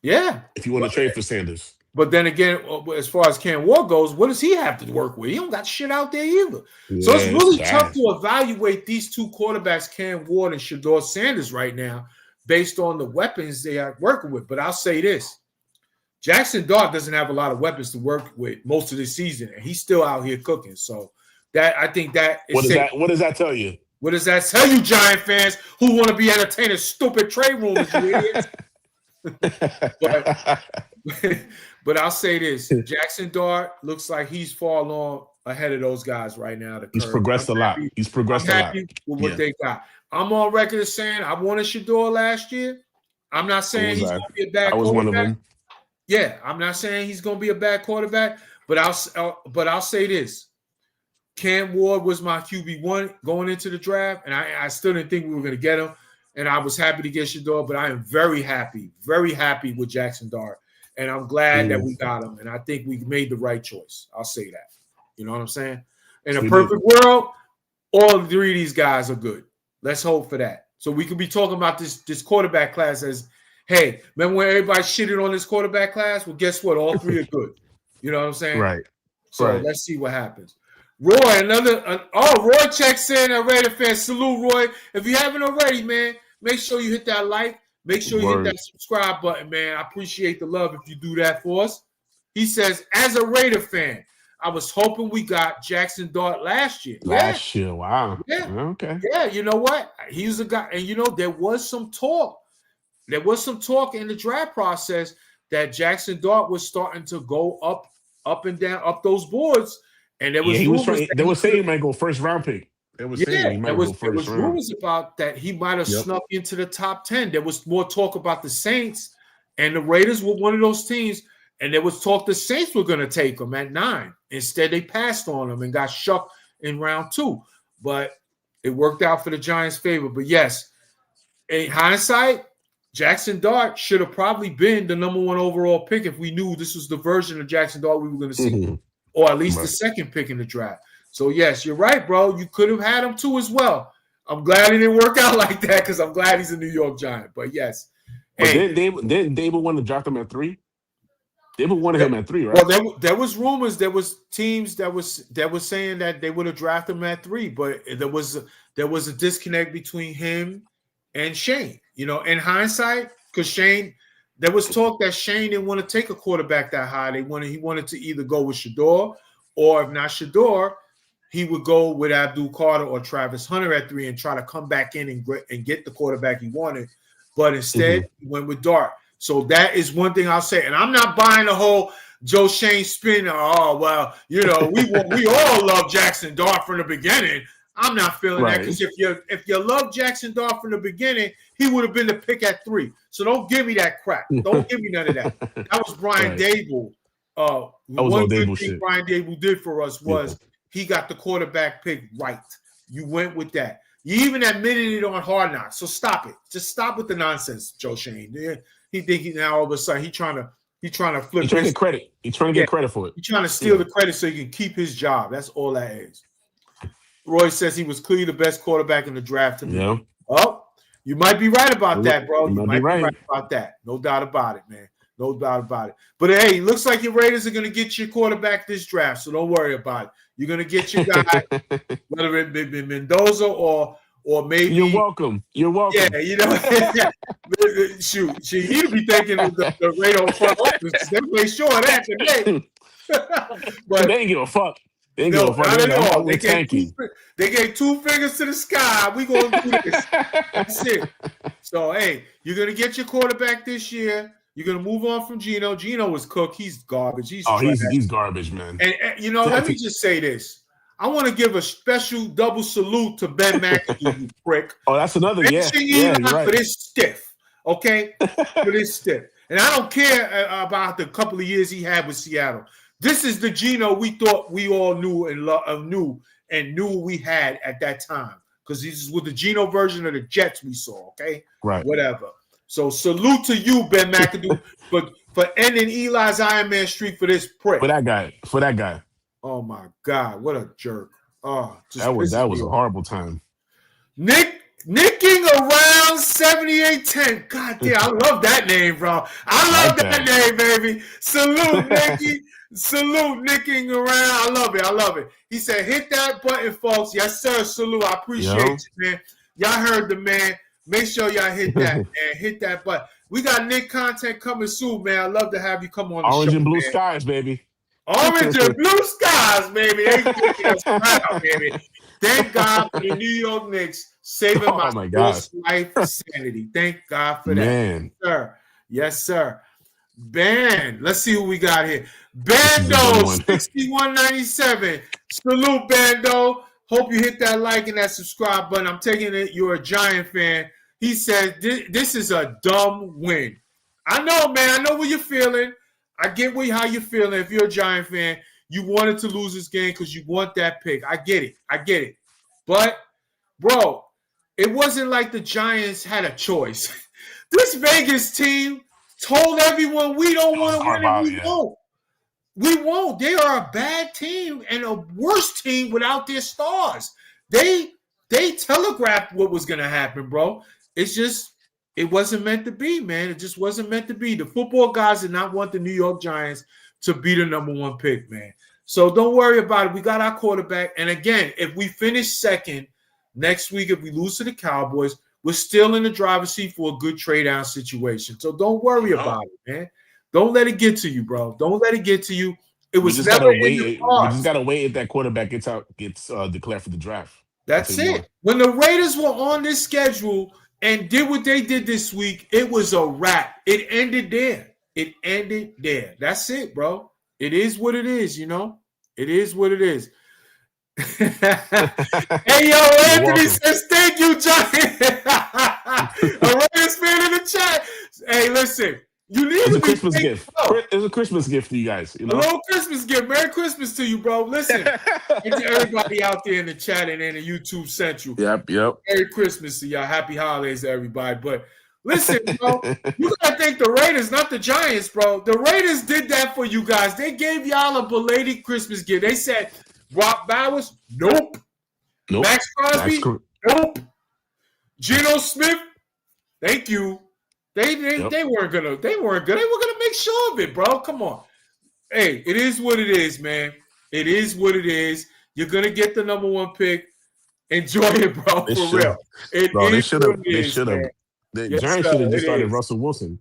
Yeah, if you want to trade for Sanders. But then again, as far as Cam Ward goes, what does he have to work with? He don't got shit out there either. So it's really tough to evaluate these two quarterbacks, Cam Ward and Shedeur Sanders, right now, based on the weapons they are working with. But I'll say this. Jackson Dart doesn't have a lot of weapons to work with most of the season, and he's still out here cooking. So that I think that is what does that tell you? What does that tell you, Giant fans who want to be entertaining stupid trade rumors, you idiots? But I'll say this: Jackson Dart looks like he's far along ahead of those guys right now. He's progressed a lot. He's progressed a lot. I'm happy with what they got. I'm on record as saying I wanted Shedeur last year. I'm not saying he's going to be a bad quarterback. I was one of them. Yeah, I'm not saying he's going to be a bad quarterback, but I'll say this: Cam Ward was my QB1 going into the draft, and I still didn't think we were going to get him. And I was happy to get Shedeur, but I am very happy with Jackson Dart. And I'm glad that we got him. And I think we made the right choice. I'll say that. You know what I'm saying? In a perfect world, all three of these guys are good. Let's hope for that. So we could be talking about this quarterback class as, hey, remember when everybody shitted on this quarterback class? Well, guess what? All three are good. You know what I'm saying? Right. So let's see what happens. Roy, Roy checks in. A Raider fan. Salute, Roy. If you haven't already, man, make sure you hit that like. Make sure you hit that subscribe button, man. I appreciate the love if you do that for us. He says, as a Raider fan, I was hoping we got Jackson Dart last year. Last year, wow. Yeah. Okay. Yeah, you know what? He was a guy, and there was some talk. There was some talk in the draft process that Jackson Dart was starting to go up and down, up those boards. And there was they were saying he might go first round pick. There was rumors about that he might have snuck into the top 10. There was more talk about the Saints, and the Raiders were one of those teams, and there was talk the Saints were going to take him at 9. Instead, they passed on him and got shucked in round 2. But it worked out for the Giants' favor. But yes, in hindsight, Jackson Dart should have probably been the number 1 overall pick if we knew this was the version of Jackson Dart we were going to see, or at least the second pick in the draft. So, yes, you're right, bro. You could have had him too as well. I'm glad it didn't work out like that because I'm glad he's a New York Giant. But, yes. But didn't David want to draft him at 3? David wanted him at 3, right? Well, there was rumors. There was teams that was saying that they would have drafted him at 3. But there was a disconnect between him and Shane. You know, in hindsight, because Shane – there was talk that Shane didn't want to take a quarterback that high. He wanted to either go with Shedeur, or if not Shedeur, he would go with Abdul Carter or Travis Hunter at 3 and try to come back in and get the quarterback he wanted. But instead, he went with Dart. So that is one thing I'll say. And I'm not buying the whole Joe Shane spin. Oh, well, we all love Jackson Dart from the beginning. I'm not feeling that because if you love Jackson Dart from the beginning, he would have been the pick at 3. So don't give me that crap. Don't give me none of that. That was Brian Dable. One good thing Brian Dable did for us was he got the quarterback pick right. You went with that. You even admitted it on Hard Knocks. So stop it. Just stop with the nonsense, Joe Shane. He think now all of a sudden he's trying to flip. He's trying to get credit. He's trying to get credit for it. He's trying to steal the credit so he can keep his job. That's all that is. Roy says he was clearly the best quarterback in the draft to me. Yeah. Oh, you might be right about that, bro. You might be right about that. No doubt about it, man. No doubt about it. But hey, looks like your Raiders are going to get your quarterback this draft, so don't worry about it. You're going to get your guy, whether it be Mendoza or maybe. You're welcome. Yeah, shoot, he'd be thinking of the Raiders front office. They made sure of that today. But they ain't give a fuck. Not at all. They gave 2 fingers to the sky. We gonna do this. That's it. So hey, you're gonna get your quarterback this year. You're gonna move on from Geno. Geno was cooked. He's garbage. He's garbage, man. And let me just say this. I want to give a special double salute to Ben McAdoo, you prick. Oh, that's another. You're right. For this stiff, okay? For this stiff. And I don't care about the couple of years he had with Seattle. This is the Geno we thought we all knew and knew we had at that time. Because this is with the Geno version of the Jets we saw, okay? Right. Whatever. So salute to you, Ben McAdoo, for ending Eli's Iron Man streak for this prick. For that guy. Oh my God, what a jerk. Oh, that was a horrible time. Nicking around 7810. God damn, I love that name, bro. I love that name, baby. Salute, Nicky. Salute, nicking around. I love it. He said, hit that button, folks. Yes, sir. Salute. I appreciate you, man. Y'all heard the man. Make sure y'all hit that, man. Hit that button. We got Nick content coming soon, man. I'd love to have you come on the Orange show, and blue man. skies, baby. Orange and blue skies, baby. They making us proud, baby. Thank God for the New York Knicks saving my sports life sanity. Thank God for that. Man. Yes, sir. Ben, let's see who we got here. Bando 6197. Salute, Bando. Hope you hit that like and that subscribe button. I'm taking it you're a Giant fan. He said this is a dumb win. I know, man. I know what you're feeling. I get how you're feeling. If you're a Giant fan, you wanted to lose this game because you want that pick. I get it. But, bro, it wasn't like the Giants had a choice. This Vegas team told everyone we don't want to win and we won't. We won't. They are a bad team and a worse team without their stars. They telegraphed what was going to happen, bro. It's just it wasn't meant to be, man. It just wasn't meant to be. The football guys did not want the New York Giants to be the number one pick, man. So don't worry about it. We got our quarterback. And again, if we finish second next week, if we lose to the Cowboys, we're still in the driver's seat for a good trade-down situation. So don't worry about it, man. Don't let it get to you, bro. Don't let it get to you. It was never in your cards. We just gotta wait if that quarterback gets declared for the draft. That's it. When the Raiders were on this schedule and did what they did this week, it was a wrap. It ended there. That's it, bro. It is what it is, you know? It is what it is. Hey, yo, Anthony says, thank you, Johnny. A Raiders fan in the chat. Hey, listen. You need it's a Christmas gift. It's a Christmas gift to you guys. You know? A little Christmas gift. Merry Christmas to you, bro. Listen, and to everybody out there in the chat and in the YouTube Central. Yep. Merry Christmas to y'all. Happy holidays to everybody. But listen, bro, you gotta thank the Raiders, not the Giants, bro. The Raiders did that for you guys. They gave y'all a belated Christmas gift. They said, Brock Bowers, nope. Max Crosby, nope. Geno Smith, thank you. They weren't gonna make sure of it, bro. Come on. Hey, it is what it is, man. It is what it is. You're gonna get the number one pick. Enjoy it, bro. For real. They should have. The Giants should have just started Russell Wilson.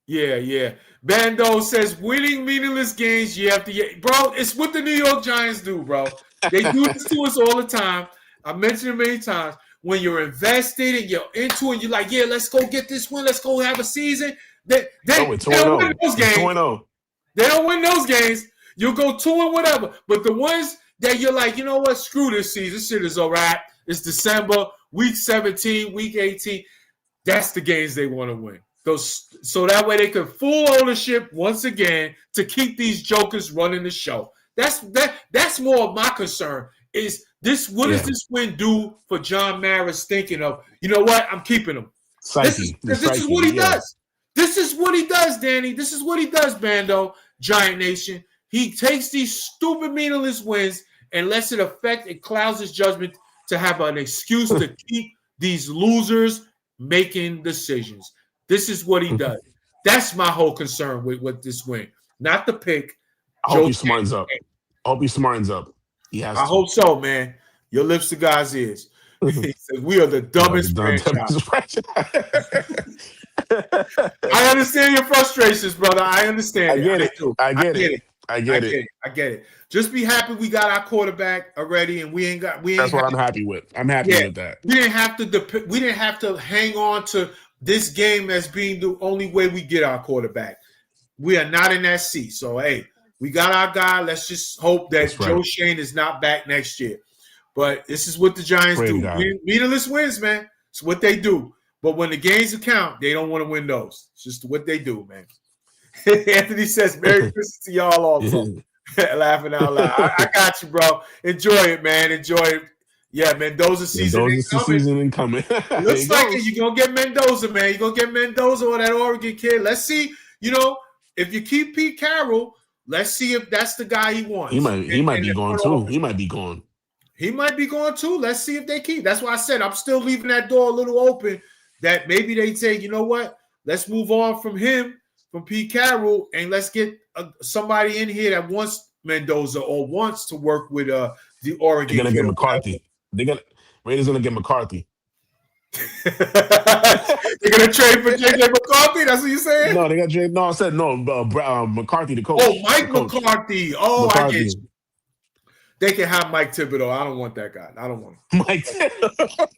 Yeah. Bando says winning meaningless games. You have to bro. It's what the New York Giants do, bro. They do this to us all the time. I mentioned it many times. When you're invested and you're into it, you're like, yeah, let's go get this win. Let's go have a season. They don't win those games. They don't win those games. You'll go 2 and whatever. But the ones that you're like, you know what? Screw this season. This shit is all right. It's December, week 17, week 18. That's the games they want to win. So that way they can full ownership once again to keep these jokers running the show. That's more of my concern. Is this win do for John Mara's thinking of, you know what? I'm keeping him. This is what he does. This is what he does, Danny. This is what he does, Bando, Giant Nation. He takes these stupid, meaningless wins and lets it affect and clouds his judgment to have an excuse to keep these losers making decisions. This is what he does. That's my whole concern with this win. Not the pick. I hope he smartens up. I hope so, man. Your lips to God's ears. He says, we are the dumbest franchise. I understand your frustrations, brother. I understand. I get it. Just be happy we got our quarterback already, and That's what I'm happy with. I'm happy with that. We didn't have to hang on to this game as being the only way we get our quarterback. We are not in that seat. So hey, we got our guy. Let's just hope that Joe Shane is not back next year. But this is what the Giants do. Meaningless wins, man. It's what they do. But when the games count, they don't want to win those. It's just what they do, man. Anthony says, Merry Christmas to y'all also. Laughing out loud. I got you, bro. Enjoy it, man. Enjoy it. Yeah, Mendoza season ain't Mendoza's the coming. season incoming. It Here he looks like it. goes. You're gonna get Mendoza, man. You're gonna get Mendoza or that Oregon kid. Let's see. If you keep Pete Carroll, let's see if that's the guy he He wants. might he might And be the going front too. office He might wants. be going. He might be going too. Let's see if they keep. That's why I said I'm still leaving that door a little open. That maybe they say, you know what? Let's move on from him, from Pete Carroll, and let's get somebody in here that wants Mendoza or wants to work with the They're Oregon gonna kid get or whatever. McCarthy. They're gonna Raiders gonna get McCarthy. They're gonna trade for JJ McCarthy. That's what you're saying? No, they got Jay. No, I said no. McCarthy, the Oh, coach. The Mike coach. McCarthy. Oh, I get McCarthy. you. They can have Mike Thibodeau. I don't want that guy. I don't want him. Mike.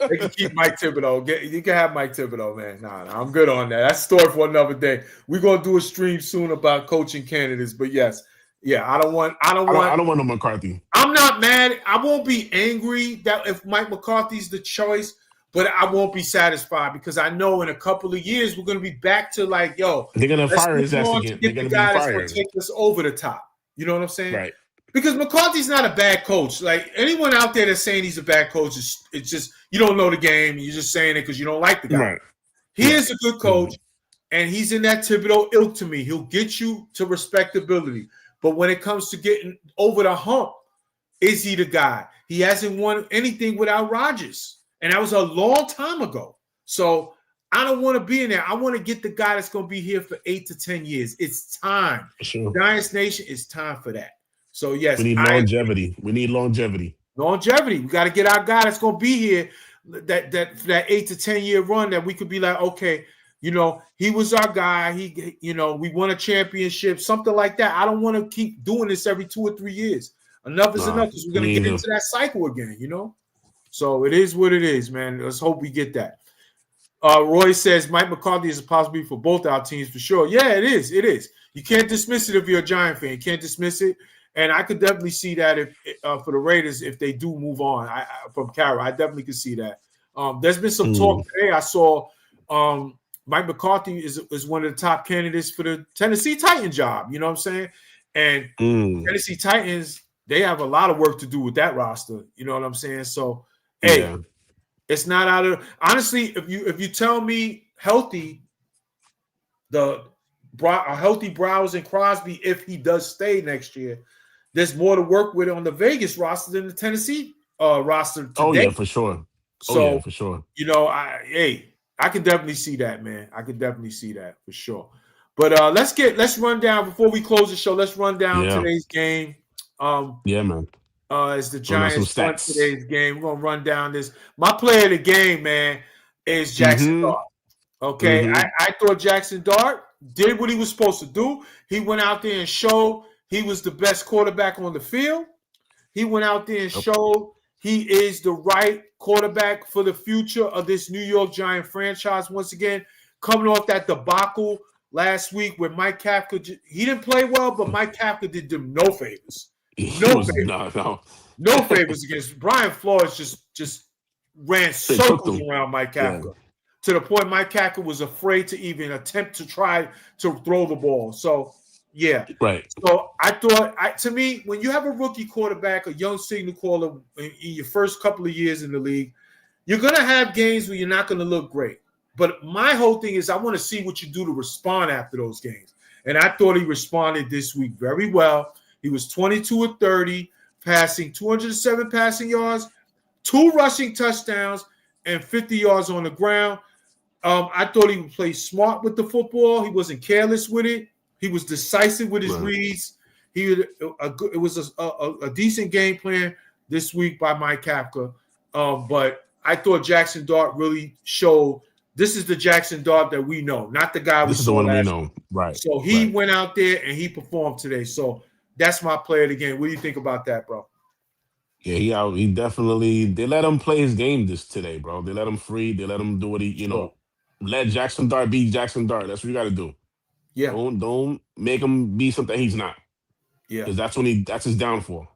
They can keep Mike Thibodeau. You can have Mike Thibodeau, man. Nah, I'm good on that. That's a story for another day. We're gonna do a stream soon about coaching candidates. But yes, yeah, I don't want. I don't want no McCarthy. I'm not mad. I won't be angry that if Mike McCarthy's the choice, but I won't be satisfied because I know in a couple of years we're gonna be back to like, yo, They're gonna let's fire his move ass on to again. They're get the gonna be guy that's gonna fired. take us over the top. You know what I'm saying? Right. Because McCarthy's not a bad coach. Like anyone out there that's saying he's a bad coach, it's just you don't know the game. You're just saying it because you don't like the guy. Right. He is a good coach, and he's in that Thibodeau ilk to me. He'll get you to respectability. But when it comes to getting over the hump, is he the guy? He hasn't won anything without Rodgers. And that was a long time ago. So I don't want to be in there. I want to get the guy that's going to be here for 8 to 10 years. It's time. Sure. Giants Nation, it's time for that. So, yes. We need longevity. We need longevity. Longevity. We got to get our guy that's going to be here that 8 to 10 year run that we could be like, okay, he was our guy. We won a championship, something like that. I don't want to keep doing this every 2 or 3 years. Enough is enough because we're going to get into that cycle again, So it is what it is, man. Let's hope we get that. Roy says Mike McCarthy is a possibility for both our teams for sure. Yeah, it is. It is. You can't dismiss it if you're a Giant fan. You can't dismiss it. And I could definitely see that if for the Raiders if they do move on from Carroll. I definitely could see that. There's been some talk today. I saw Mike McCarthy is one of the top candidates for the Tennessee Titan job. You know what I'm saying? And Tennessee Titans, they have a lot of work to do with that roster. You know what I'm saying? So, hey, it's not out of honestly. If you tell me healthy Browse and Crosby, if he does stay next year, there's more to work with on the Vegas roster than the Tennessee roster today. Oh yeah, for sure. So for sure. I can definitely see that, man. I can definitely see that for sure. But let's run down before we close the show. Let's run down today's game. Man. As the Giants won today's game, we're gonna run down this. My player of the game, man, is Jackson Dart. Okay, I thought Jackson Dart did what he was supposed to do. He went out there and showed he was the best quarterback on the field. He went out there and showed he is the right quarterback for the future of this New York Giant franchise. Once again, coming off that debacle last week where Mike Kafka, he didn't play well, but Mike Kafka did them no favors. No favors against Brian Flores. Just ran circles around Mike Kafka to the point Mike Kafka was afraid to even attempt to try to throw the ball. So, yeah. Right. So I thought, to me, when you have a rookie quarterback, a young signal caller in your first couple of years in the league, you're going to have games where you're not going to look great. But my whole thing is I want to see what you do to respond after those games. And I thought he responded this week very well. He was 22 of 30, passing 207 passing yards, 2 rushing touchdowns, and 50 yards on the ground. I thought he would play smart with the football. He wasn't careless with it. He was decisive with his reads. It was a decent game plan this week by Mike Kafka. But I thought Jackson Dart really showed this is the Jackson Dart that we know, not the guy we saw last week. Right. So he went out there and he performed today. So that's my player of the game. What do you think about that, bro? Yeah, he definitely. They let him play his game today, bro. They let him free. They let him do what he, let Jackson Dart be Jackson Dart. That's what you got to do. Yeah. Don't make him be something he's not. Yeah. Because that's his downfall.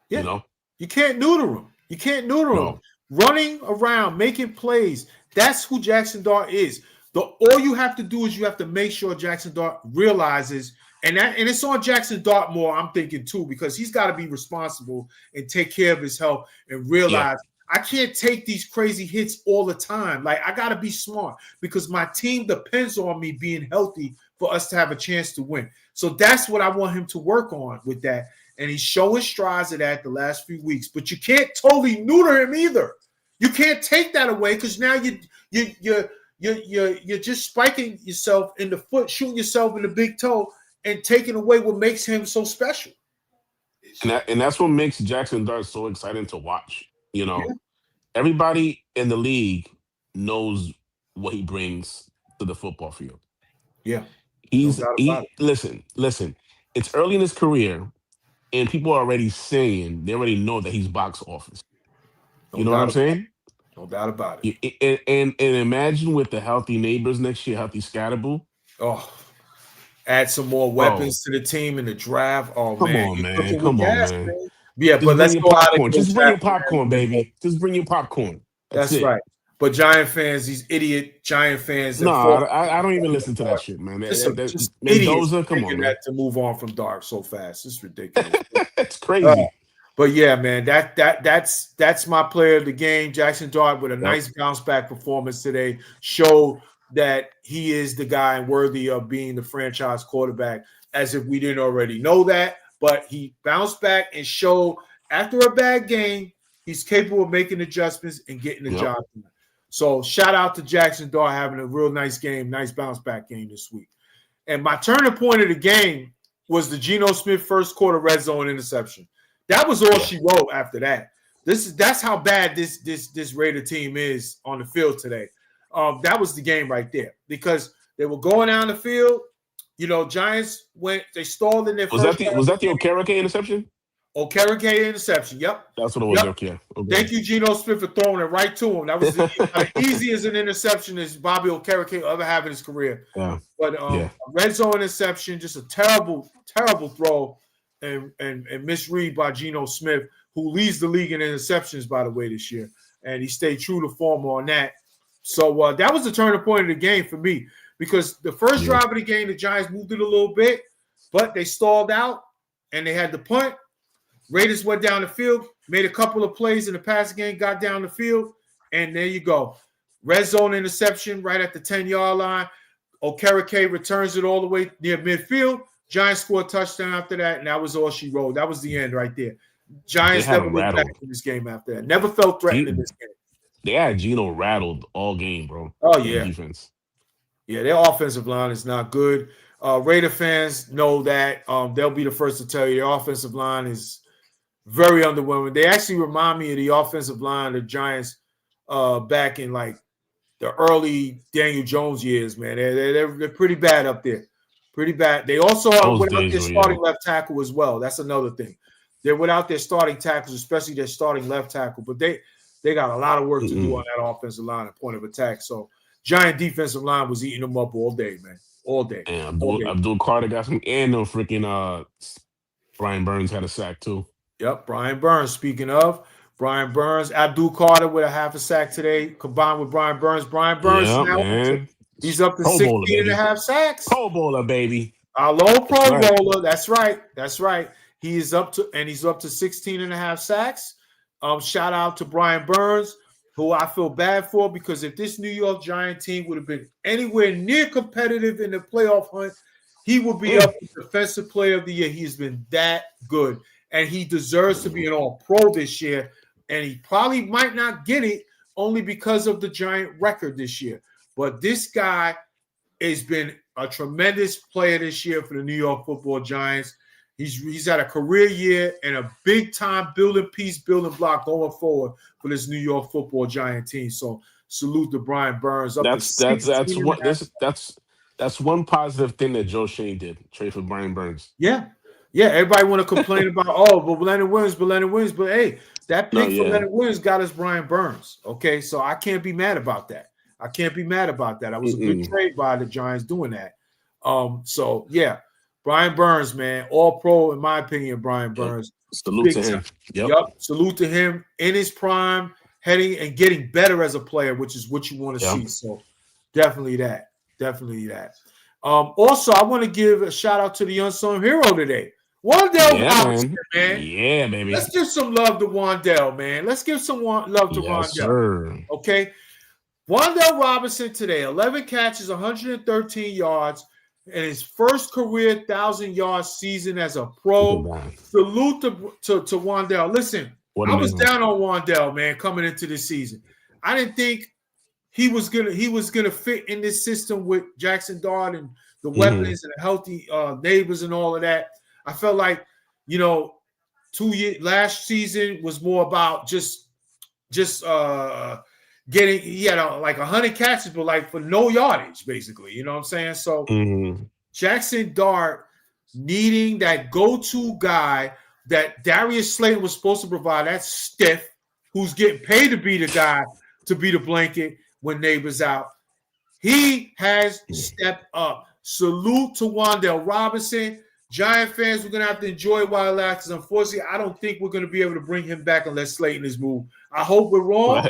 Yeah. You can't neuter him. Running around, making plays. That's who Jackson Dart is. All you have to do is you have to make sure Jackson Dart realizes And it's on Jackson Dartmoor, I'm thinking too, because he's got to be responsible and take care of his health and realize I can't take these crazy hits all the time. Like, I got to be smart because my team depends on me being healthy for us to have a chance to win. So that's what I want him to work on with that. And he's showing strides of that the last few weeks. But you can't totally neuter him either. You can't take that away because now you're just spiking yourself in the foot, shooting yourself in the big toe, and taking away what makes him so special. And that's what makes Jackson Dart so exciting to watch. You know, Yeah. everybody in the league knows what he brings to the football field. Yeah, no doubt about it. Listen. It's early in his career, and people are already saying they already know that he's box office. You No know what I'm doubt about saying? it. No doubt about it. And imagine with the healthy neighbors next year, healthy Scatterboo. Oh, add some more Bro, weapons to the team in the draft. Oh come man, on, you're man. cooking with Come on, gas, man. man. Yeah, Just but bring let's your go out and popcorn. go Just bring your Jackson. popcorn, baby. Just bring your popcorn. That's That's it. right. But Giant fans, these idiot Giant fans No, that fall. I don't even listen to that shit, man. Just idiots Mendoza, come on, thinking man. that to move on from Dark so fast. It's ridiculous. It's Uh, crazy. but yeah, man, that's my player of the game. Jackson Dart with a Yep. nice bounce back performance today. Showed that he is the guy and worthy of being the franchise quarterback, as if we didn't already know that. But he bounced back and showed after a bad game, he's capable of making adjustments and getting the Yep. job done. So shout out to Jackson Dart having a real nice game, nice bounce back game this week. And my turning point of the game was the Geno Smith first quarter red zone interception. That was all she wrote after that. That's how bad this Raider team is on the field today. That was the game right there because they were going down the field. You know, Giants they stalled in their Was first. that the Okereke interception? Okereke interception. Yep. That's what it was. Yep. Okay. Thank you, Geno Smith, for throwing it right to him. That was as easy as an interception as Bobby Okereke will ever have in his career. Yeah. But a red zone interception, just a terrible, terrible throw and misread by Geno Smith, who leads the league in interceptions, by the way, this year. And he stayed true to form on that. So that was the turning point of the game for me because the first drive of the game, the Giants moved it a little bit, but they stalled out and they had the punt. Raiders went down the field, made a couple of plays in the passing game, got down the field, and there you go. Red zone interception right at the 10-yard line. Okereke returns it all the way near midfield. Giants scored a touchdown after that, and that was all she wrote. That was the end right there. Giants never looked back in this game after that. Never felt threatened in this game. They had Geno rattled all game, bro. Oh, yeah. Defense. Yeah, their offensive line is not good. Raider fans know that. They'll be the first to tell you their offensive line is very underwhelming. They actually remind me of the offensive line of the Giants back in like the early Daniel Jones years, man. They're pretty bad up there. Pretty bad. They also are without their starting left tackle as well. That's another thing. They're without their starting tackles, especially their starting left tackle. But they got a lot of work to do on that offensive line at point of attack. So Giant defensive line was eating them up all day, man. All day. And Abdul Carter got some, and no freaking Brian Burns had a sack too. Yep, Brian Burns. Speaking of Brian Burns, Abdul Carter with a half a sack today, combined with Brian Burns. Brian Burns he's up to 16 and a half sacks. Pro Bowler, baby. Our low Pro Bowler. That's right. That's right. He's up to 16 and a half sacks. Shout out to Brian Burns, who I feel bad for because if this New York Giant team would have been anywhere near competitive in the playoff hunt, he would be up for Defensive Player of the Year. He's been that good. And he deserves to be an all-pro this year. And he probably might not get it only because of the Giant record this year. But this guy has been a tremendous player this year for the New York Football Giants. He's had a career year and a big-time building block going forward for this New York Football Giant team. So salute to Brian Burns. That's one positive thing that Joe Shane did. Trade for Brian Burns. Yeah. Yeah, everybody want to complain about, but Leonard Williams. But hey, that pick for Leonard Williams got us Brian Burns. Okay, so I can't be mad about that. That was a good trade by the Giants doing that. So yeah, Brian Burns, man, all pro in my opinion. Brian Burns. Salute to him. Yep. Salute to him in his prime, heading and getting better as a player, which is what you want to see. So definitely that. Also, I want to give a shout out to the unsung hero today, Wandell Yeah, Robinson, man. man. Yeah, baby. Let's give some love to Wandell, man. Let's give some love to Yes, Wandell. sir. Okay. Wandell Robinson today, 11 catches, 113 yards, and his first career 1,000-yard season as a pro. Look at that. Salute to Wandell. Listen, What a I was man. down on Wandell, man, coming into this season. I didn't think he was gonna fit in this system with Jackson Dart and the weapons and the healthy neighbors and all of that. I felt like, you know, last season was more about just getting, he had like 100 catches, but like for no yardage, basically. You know what I'm saying? So Jackson Dart needing that go-to guy that Darius Slayton was supposed to provide, that stiff who's getting paid to be the guy to be the blanket when neighbors out. He has stepped up. Salute to Wandell Robinson. Giant fans, we're going to have to enjoy it while it lasts, because unfortunately, I don't think we're going to be able to bring him back unless Slayton is moved. I hope we're wrong.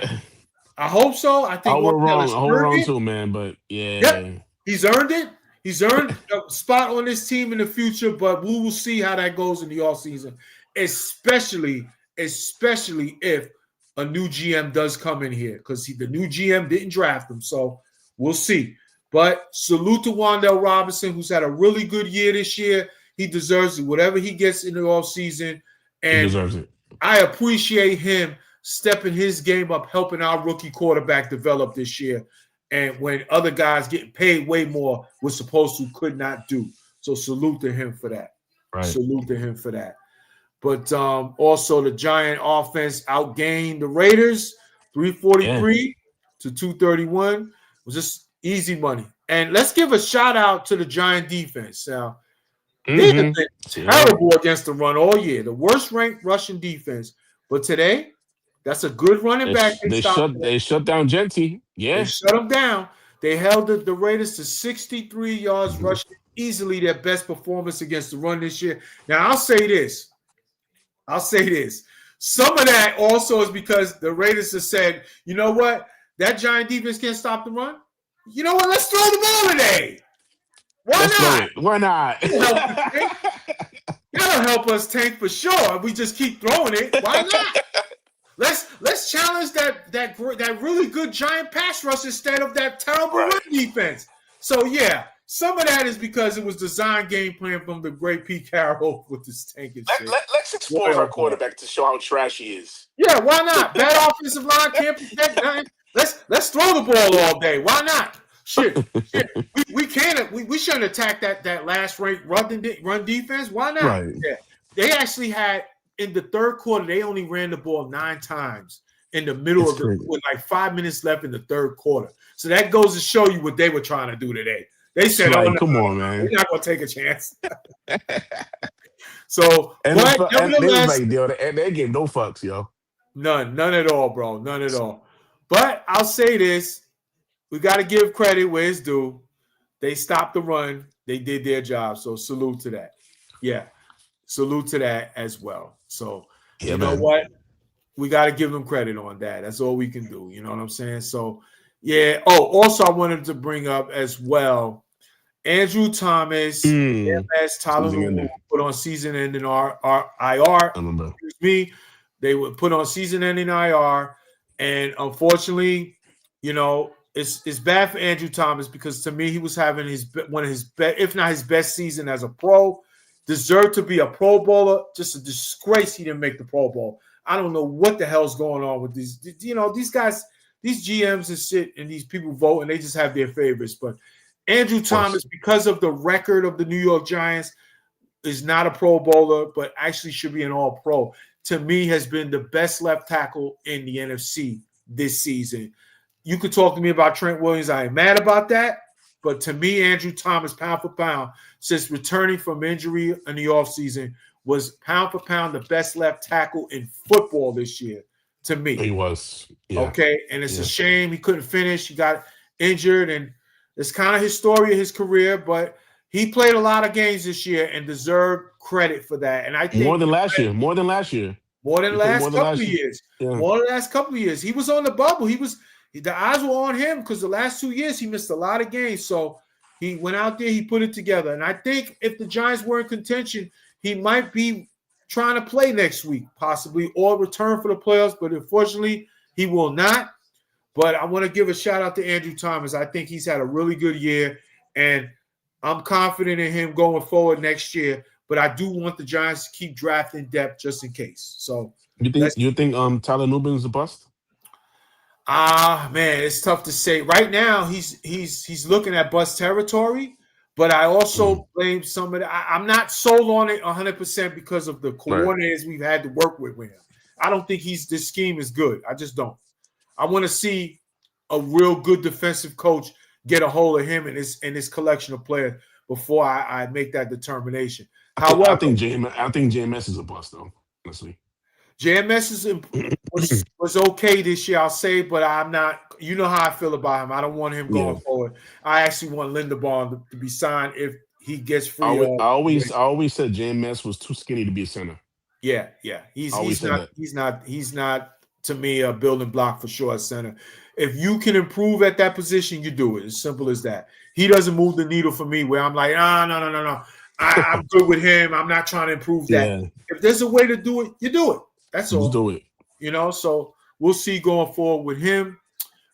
I hope so. I think we're wrong. has I hope we're wrong it. too, man. But yeah. Yep. He's earned it. He's earned a spot on this team in the future, but we will see how that goes in the offseason, especially if a new GM does come in here, because the new GM didn't draft him. So we'll see. But salute to Wandell Robinson, who's had a really good year this year. He deserves it. Whatever he gets in the offseason. And he deserves it. I appreciate him stepping his game up, helping our rookie quarterback develop this year. And when other guys getting paid way more were supposed to, could not do. So salute to him for that. Right. Salute to him for that. But also the Giant offense outgained the Raiders 343 to 231. It was just easy money. And let's give a shout out to the Giant defense. Now, they have been terrible against the run all year. The worst ranked rushing defense. But today, that's a good running back. They shut down Genty. Yeah. They shut them down. They held the Raiders to 63 yards rushing, easily their best performance against the run this year. Now, I'll say this. Some of that also is because the Raiders have said, you know what? That Giant defense can't stop the run. You know what? Let's throw the ball today. Why not? That'll help us tank for sure. We just keep throwing it. Why not? Let's challenge that really good Giant pass rush instead of that terrible run defense. So yeah, some of that is because it was design game plan from the great Pete Carroll with this tanking shit. Let's expose our quarterback to show how trash he is. Yeah, why not? Bad offensive line can't protect nothing. Let's throw the ball all day. Why not? Shit. We can't. We shouldn't attack that last ranked run defense. Why not? Right. Yeah. They actually had, in the third quarter, they only ran the ball 9 times in the middle of with like 5 minutes left in the third quarter. So that goes to show you what they were trying to do today. They said, like, come on, man. We're not going to take a chance. So, and they gave no fucks, yo. None at all, bro. None at all. But I'll say this. We got to give credit where it's due. They stopped the run. They did their job. So salute to that. Yeah. Salute to that as well. So, you know what? We got to give them credit on that. That's all we can do. You know what I'm saying? So, yeah. Oh, also, I wanted to bring up as well, Andrew Thomas, MS, Tyler put on season-ending IR. Excuse me. They were put on season-ending IR. And unfortunately, you know, it's bad for Andrew Thomas, because to me, he was having one of his best, if not his best season as a pro. Deserved to be a Pro Bowler. Just a disgrace he didn't make the Pro Bowl. I don't know what the hell's going on with these. You know, these guys, these GMs and shit, and these people vote, and they just have their favorites. But Andrew Thomas, because of the record of the New York Giants, is not a Pro Bowler, but actually should be an All-Pro. To me, has been the best left tackle in the NFC this season. You could talk to me about Trent Williams. I ain't mad about that. But to me, Andrew Thomas, pound for pound, since returning from injury in the offseason, was pound for pound the best left tackle in football this year, to me. He was. Yeah. Okay, and it's a shame he couldn't finish. He got injured, and it's kind of his story of his career, but he played a lot of games this year and deserved credit for that. And I think more than last year. More than the last couple of years. He was on the bubble. The eyes were on him because the last 2 years he missed a lot of games. So He went out there, he put it together. And I think if the Giants were in contention, he might be trying to play next week, possibly, or return for the playoffs. But unfortunately, he will not. But I want to give a shout out to Andrew Thomas. I think he's had a really good year, and I'm confident in him going forward next year. But I do want the Giants to keep drafting depth just in case. So you think Tyler Nubin's a bust? Man, it's tough to say. Right now, he's looking at bust territory, but I also blame some of the. I'm not sold on it 100% because of the coordinators we've had to work with him. I don't think this scheme is good. I just don't. I want to see a real good defensive coach get a hold of him and his collection of players before I make that determination. However, I think JMS is a bust though. Honestly, JMS was okay this year, I'll say, but I'm not. You know how I feel about him. I don't want him going forward. I actually want Linderbaum to be signed if he gets free. I always said JMS was too skinny to be a center. Yeah. He's not to me a building block for sure at center. If you can improve at that position, you do it. As simple as that. He doesn't move the needle for me where I'm like, no. I'm good with him. I'm not trying to improve that. Yeah. If there's a way to do it, you do it. That's all. Just do it. So we'll see going forward with him.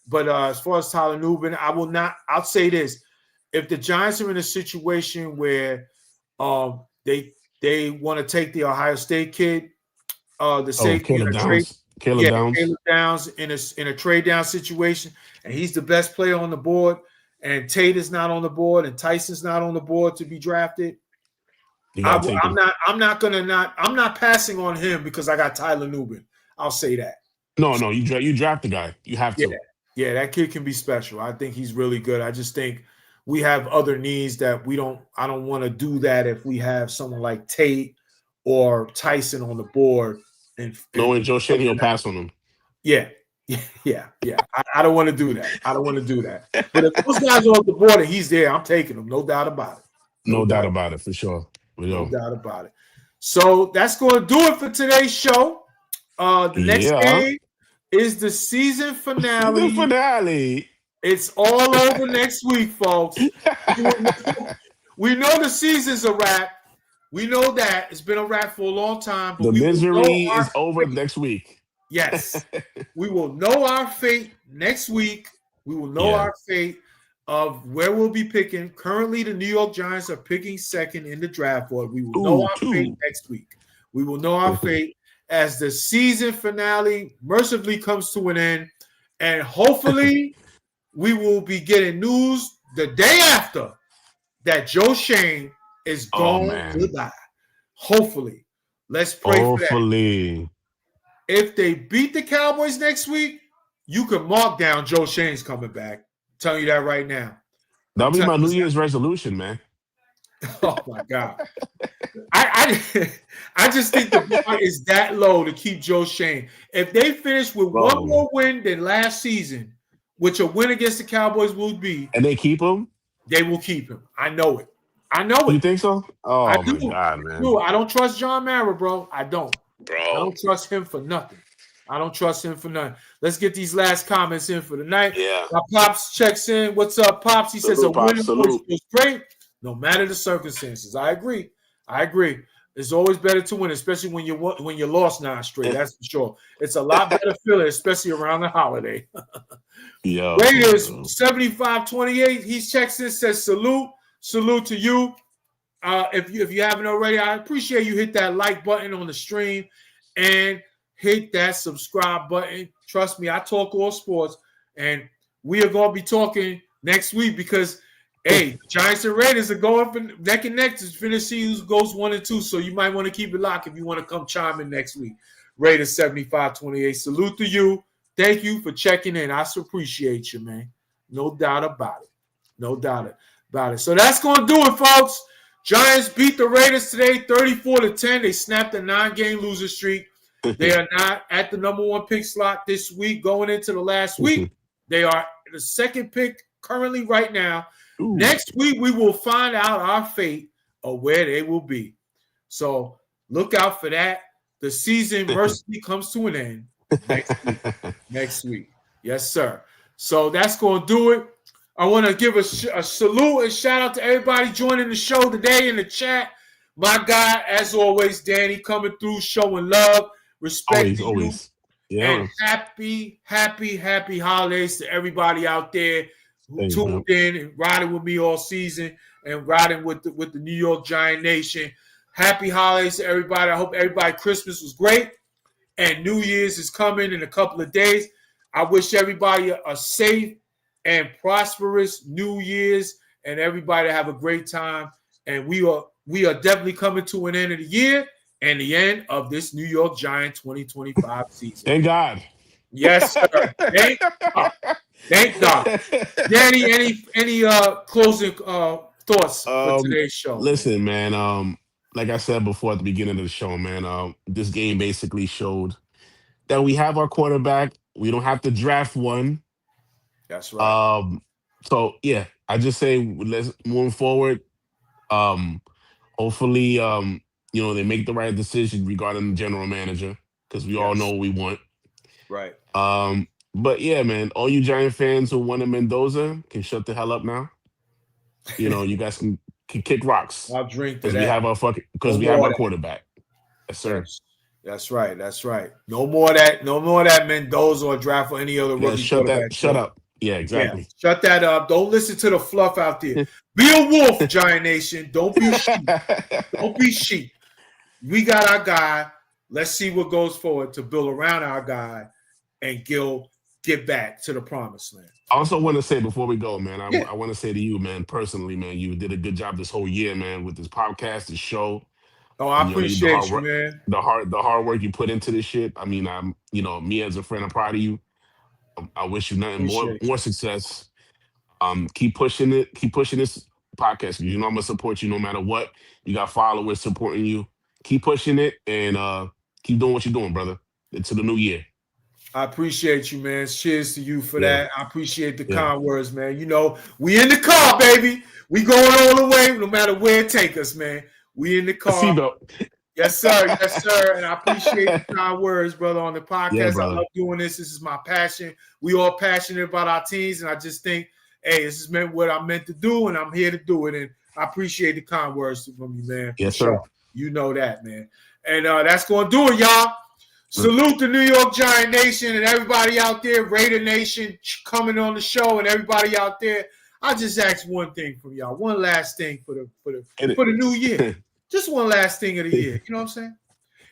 But as far as Tyler Nubin, I'll say this. If the Giants are in a situation where they want to take the Ohio State kid, the safety Caleb Downs in a trade down situation, and he's the best player on the board, and Tate is not on the board, and Tyson's not on the board to be drafted. I'm not passing on him because I got Tyler Nubin. I'll say that. No, you draft the guy. You have to. Yeah, that kid can be special. I think he's really good. I just think we have other needs that I don't want to do that if we have someone like Tate or Tyson on the board. And Joe Shane will pass on him. Yeah. I don't want to do that. But if those guys are on the board and he's there, I'm taking him. No doubt about it. No doubt about it, for sure. No doubt about it. So that's going to do it for today's show. The next game is the season finale. It's all over next week, folks. We know the season's a wrap. We know that. It's been a wrap for a long time. But the misery is over next week. Yes. We will know our fate next week. We will know our fate of where we'll be picking. Currently, the New York Giants are picking second in the draft board. We will know our fate next week. We will know our fate as the season finale mercifully comes to an end. And hopefully, we will be getting news the day after that Joe Shane is gone goodbye. Hopefully. Let's pray for that. If they beat the Cowboys next week, you can mark down Joe Shane's coming back. I'm telling you that right now. That'll be my New Year's resolution, man. Oh my God. I just think the bar is that low to keep Joe Shane. If they finish with one more win than last season, which a win against the Cowboys will be, and they keep him, they will keep him. I know it. You think so? Oh my God, man. I don't trust John Mara, bro. I don't trust him for nothing. Let's get these last comments in for the night. Yeah. Now, Pops checks in. What's up, Pops? He says a win is great, no matter the circumstances. I agree. It's always better to win, especially when you lost 9 straight. That's for sure. It's a lot better feeling, especially around the holiday. Raiders 75-28. He checks in, says salute to you. If you haven't already, I appreciate you hit that like button on the stream and hit that subscribe button. Trust me, I talk all sports, and we are going to be talking next week because, hey, Giants and Raiders are going for neck and neck to finish who goes 1-2. So you might want to keep it locked if you want to come chime in next week. Raiders 75-28. Salute to you. Thank you for checking in. I appreciate you, man. No doubt about it. So that's going to do it, folks. Giants beat the Raiders today, 34-10. They snapped a 9-game loser streak. They are not at the number 1 pick slot this week going into the last week. They are the second pick currently right now. Ooh. Next week, we will find out our fate of where they will be. So look out for that. The season mercifully comes to an end next week. Yes, sir. So that's going to do it. I want to give a salute and shout out to everybody joining the show today in the chat. My guy, as always, Danny, coming through, showing love, respect to you. Always. Yeah. And happy holidays to everybody out there who tuned in and riding with me all season and riding with the New York Giant Nation. Happy holidays to everybody. I hope everybody Christmas was great. And New Year's is coming in a couple of days. I wish everybody a safe and prosperous New Year's and everybody have a great time. And we are definitely coming to an end of the year and the end of this New York Giant 2025 season. Thank God. Yes, sir. Thank God. Danny, any closing thoughts for today's show? Listen, man. Like I said before at the beginning of the show, man, this game basically showed that we have our quarterback. We don't have to draft one. That's right. So yeah, I just say let's move forward. Hopefully, they make the right decision regarding the general manager because we all know what we want. Right. But yeah, man, all you Giant fans who wanted Mendoza can shut the hell up now. You guys can kick rocks. I'll drink to that. We have our quarterback. Yes, sir. That's right. No more that Mendoza or draft or any other rookie quarterback. Shut up. Yeah, exactly. Yeah, shut that up. Don't listen to the fluff out there. Be a wolf, Giant Nation. Don't be sheep. Don't be sheep. We got our guy. Let's see what goes forward to build around our guy and get back to the promised land. I also want to say before we go, man, I want to say to you, man, personally, man, you did a good job this whole year, man, with this podcast, this show. Oh, I appreciate you, man. The hard work you put into this shit. I mean, me as a friend, I'm proud of you. I wish you nothing more success. Keep pushing it. Keep pushing this podcast because I'm gonna support you no matter what. You got followers supporting you. Keep pushing it and keep doing what you're doing, brother. Into the new year. I appreciate you, man. Cheers to you for that. I appreciate the kind words, man. We in the car, baby. We going all the way, no matter where it take us, man. We in the car. Yes, sir. Yes, sir. And I appreciate the kind words, brother, on the podcast. I love doing this. This is my passion. We all passionate about our teams, and I just think, hey, this is what I'm meant to do, and I'm here to do it. And I appreciate the kind words from you, man. Yes, sir. You know that, man. And that's going to do it, y'all. Salute the New York Giant Nation and everybody out there, Raider Nation coming on the show, and everybody out there. I just ask one thing from y'all, one last thing for the new year. Just one last thing of the year. You know what I'm saying?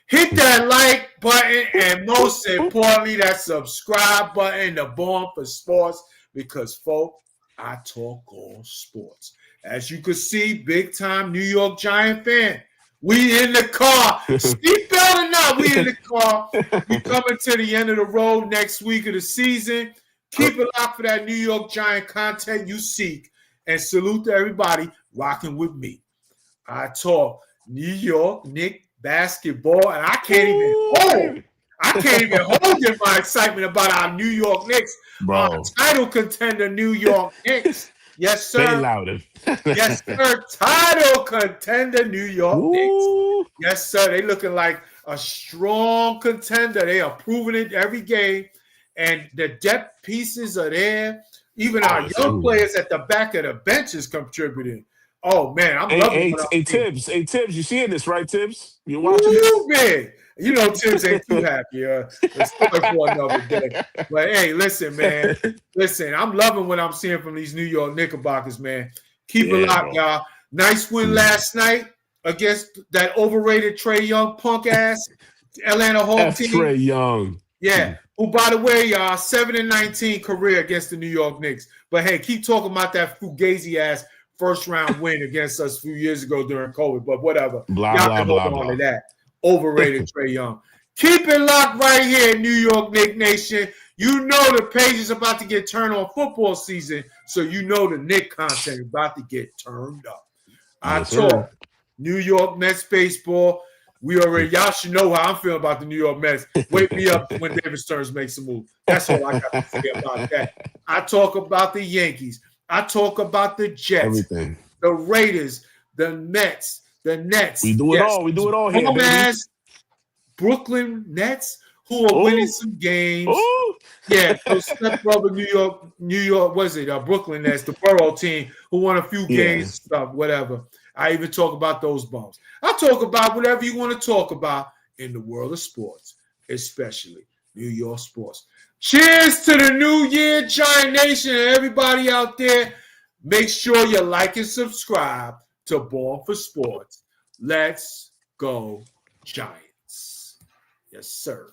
Hit that like button and most importantly, that subscribe button, the Born for Sports, because, folks, I talk all sports. As you can see, big time New York Giant fan. We in the car. Seatbelt or not, we in the car. We coming to the end of the road next week of the season. Keep it locked for that New York Giant content you seek. And salute to everybody rocking with me. I talk New York Knicks basketball, and I can't even hold in my excitement about our New York Knicks. Our title contender, New York Knicks. Yes, sir. Say louder. Yes, sir. Title contender, New York Knicks. Yes, sir. They looking like a strong contender. They are proving it every game. And the depth pieces are there. Even our young players at the back of the bench is contributing. Oh, man. I'm loving it. Hey, Tibbs. Hey, Tibbs. You seeing this, right, Tibbs? You watching this? Man. Tibbs ain't too happy. It's for another day. But, hey, listen, man. Listen, I'm loving what I'm seeing from these New York Knickerbockers, man. Keep it locked, y'all. Nice win last night against that overrated Trae Young punk-ass Atlanta Hawks team. Trae Young. Yeah. Who, by the way, y'all, 7-19 career against the New York Knicks. But, hey, keep talking about that fugazi-ass first-round win against us a few years ago during COVID. But whatever. Y'all can hold on to that. Overrated Trae Young. Keep it locked right here, New York Knick Nation. You know the page is about to get turned on football season, so you know the Knick content is about to get turned up. I talk New York Mets baseball. Y'all should know how I'm feeling about the New York Mets. Wake me up when David Stearns makes a move. That's all I got to say about that. I talk about the Yankees. I talk about the Jets, everything, the Raiders, the Mets, the Nets. We do it all. We do it all here, baby. Brooklyn Nets who are winning Oh, some games. oh, Yeah, those stepbrother New York, was it Brooklyn? That's the borough team who won a few games, yeah. stuff, whatever. I even talk about those bums. I talk about whatever you want to talk about in the world of sports, especially New York sports. Cheers to the new year, Giant Nation, and everybody out there. Make sure you like and subscribe to Born for Sports. Let's go, Giants. Yes, sir.